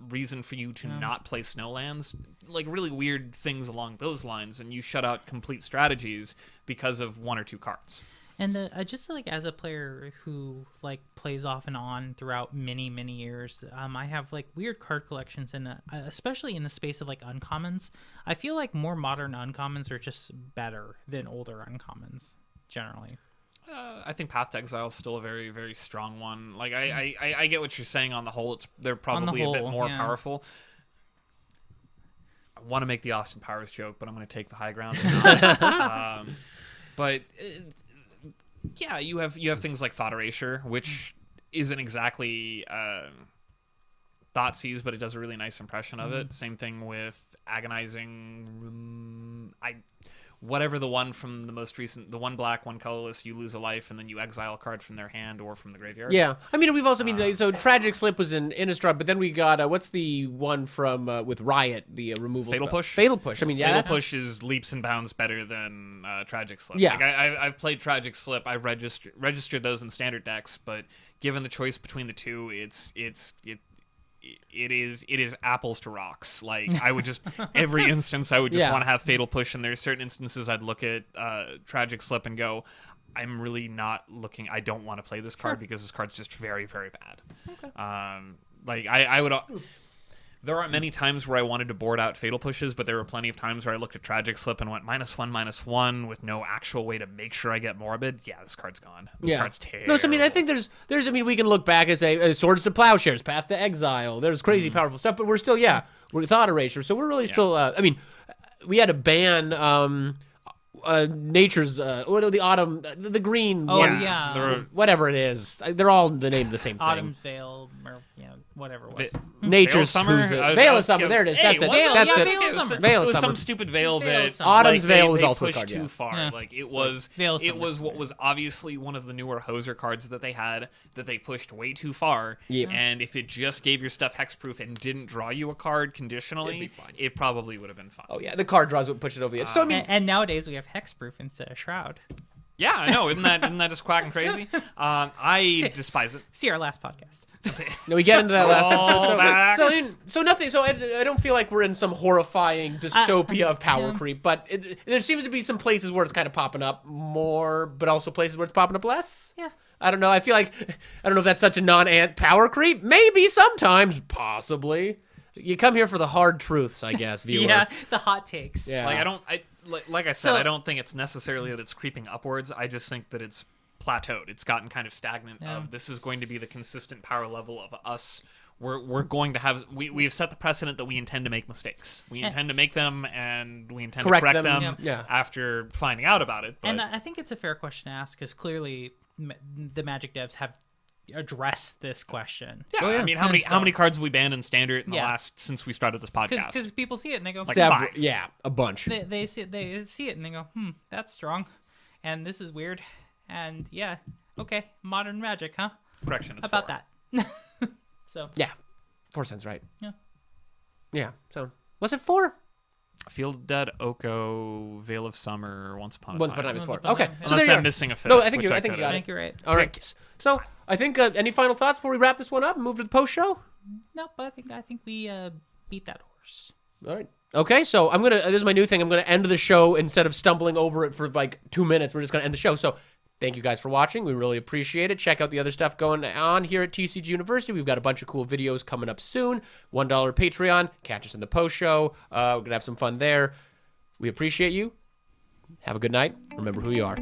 S3: reason for you to not play Snowlands, like really weird things along those lines, and you shut out complete strategies because of one or two cards.
S2: And just like as a player who like plays off and on throughout many years, I have like weird card collections, and especially in the space of like uncommons, I feel like more modern uncommons are just better than older uncommons generally.
S3: I think Path to Exile is still a very, very strong one. Like I get what you're saying. On the whole, they're probably a bit more powerful. I want to make the Austin Powers joke, but I'm going to take the high ground. But yeah, you have things like Thought Erasure, which isn't exactly Thoughtseize, but it does a really nice impression of it. Same thing with Agonizing. Whatever the one from the most recent, the one black, one colorless, you lose a life, and then you exile a card from their hand or from the graveyard.
S1: Yeah, I mean, we've also so Tragic Slip was in Innistrad, but then we got what's the one from with Riot, the removal
S3: Fatal
S1: spell?
S3: Push.
S1: Fatal Push. I mean, yeah,
S3: Fatal Push is leaps and bounds better than Tragic Slip.
S1: Yeah.
S3: Like I've played Tragic Slip. I've registered those in standard decks, but given the choice between the two, it is apples to rocks. Like I would just every instance I would just want to have Fatal Push, and there's certain instances I'd look at Tragic Slip and go, I'm really not looking. I don't want to play this card because this card's just very, very bad. Okay. Like I would. There aren't many times where I wanted to board out Fatal Pushes, but there were plenty of times where I looked at Tragic Slip and went -1/-1 with no actual way to make sure I get Morbid. Yeah, this card's gone. This card's terrible.
S1: No, so I mean, I think there's. I mean, we can look back and say Swords to Plowshares, Path to Exile. There's crazy powerful stuff, but we're still, we're Thought Erasure, so we're really still. I mean, we had to ban Nature's the autumn, the green.
S2: Oh
S1: one,
S2: yeah,
S1: whatever it is. They're all the name of the same thing.
S2: Autumn's Veil, or whatever it was.
S1: Nature's
S3: Summer.
S1: Veil of Summer. There it is. That's it. That's it.
S2: Veil of Summer.
S1: Veil
S3: It
S1: of
S3: was
S1: Summer.
S3: some stupid veil that
S1: Autumn's Veil was
S3: they
S1: also a
S3: pushed
S1: card,
S3: too far.
S2: Yeah.
S3: Like it was
S2: Veil of
S3: it
S2: Summer.
S3: was what was obviously one of the newer Hoser cards that they had that they pushed way too far.
S1: Yep.
S3: And if it just gave your stuff hexproof and didn't draw you a card conditionally,
S1: It'd be fine.
S3: it probably would have been fine.
S1: Oh yeah, the card draws would push it over the edge. So I mean,
S2: And nowadays we have hexproof instead of Shroud.
S3: Yeah, I know. Isn't that just quack and crazy? I despise it.
S2: See our last podcast.
S1: no, we get into that last
S3: Callbacks.
S1: episode. So nothing. So I don't feel like we're in some horrifying dystopia of power creep, but there seems to be some places where it's kind of popping up more, but also places where it's popping up less.
S2: Yeah.
S1: I don't know. I feel like I don't know if that's such a non-ant power creep. Maybe sometimes, possibly. You come here for the hard truths, I guess, viewer.
S2: Yeah, the hot takes.
S1: Yeah.
S3: Like like I said,
S2: So-
S3: I don't think it's necessarily that it's creeping upwards. I just think that it's plateaued. It's gotten kind of stagnant.
S2: Yeah.
S3: Of this is going to be the consistent power level of us. We're going to have we've set the precedent that we intend to make mistakes. We intend to make them, and we intend
S1: Correct
S3: to correct
S1: them.
S3: them
S1: Yeah.
S3: after finding out about it. But
S2: And I think it's a fair question to ask because clearly the Magic devs have addressed this question.
S3: yeah,
S1: Oh, yeah.
S3: I mean, how
S2: So-
S3: many cards have we banned in Standard in the
S2: Yeah.
S3: last since we started this podcast?
S2: Because people see it and they go,
S1: Several,
S3: 5.
S1: yeah, a bunch.
S2: they see it and they go, that's strong, and this is weird, and yeah, okay, modern Magic, huh?
S3: Correction. It's
S2: How about
S3: 4.
S2: that? So
S1: Yeah, 4 cents, right?
S2: Yeah.
S1: Yeah. So was it 4?
S3: Field Dead, Oko, Veil of Summer, Once Upon a
S1: Once
S3: Time.
S1: upon a time is
S2: Once
S1: 4.
S2: upon a
S1: Okay.
S2: time, yeah.
S1: So
S3: Unless
S1: there you
S3: I'm
S1: go.
S3: missing a fifth.
S1: No, I think
S3: which
S1: you. I
S3: could
S1: think you got
S2: I
S1: it.
S2: think you're right.
S1: All right. So I think any final thoughts before we wrap this one up and move to the post show?
S2: No, but I think we beat that horse.
S1: All right. Okay, so I'm gonna. This is my new thing. I'm gonna end the show instead of stumbling over it for like 2 minutes. We're just gonna end the show. So thank you guys for watching. We really appreciate it. Check out the other stuff going on here at TCG University. We've got a bunch of cool videos coming up soon. $1 Patreon. Catch us in the post show. We're gonna have some fun there. We appreciate you. Have a good night. Remember who you are.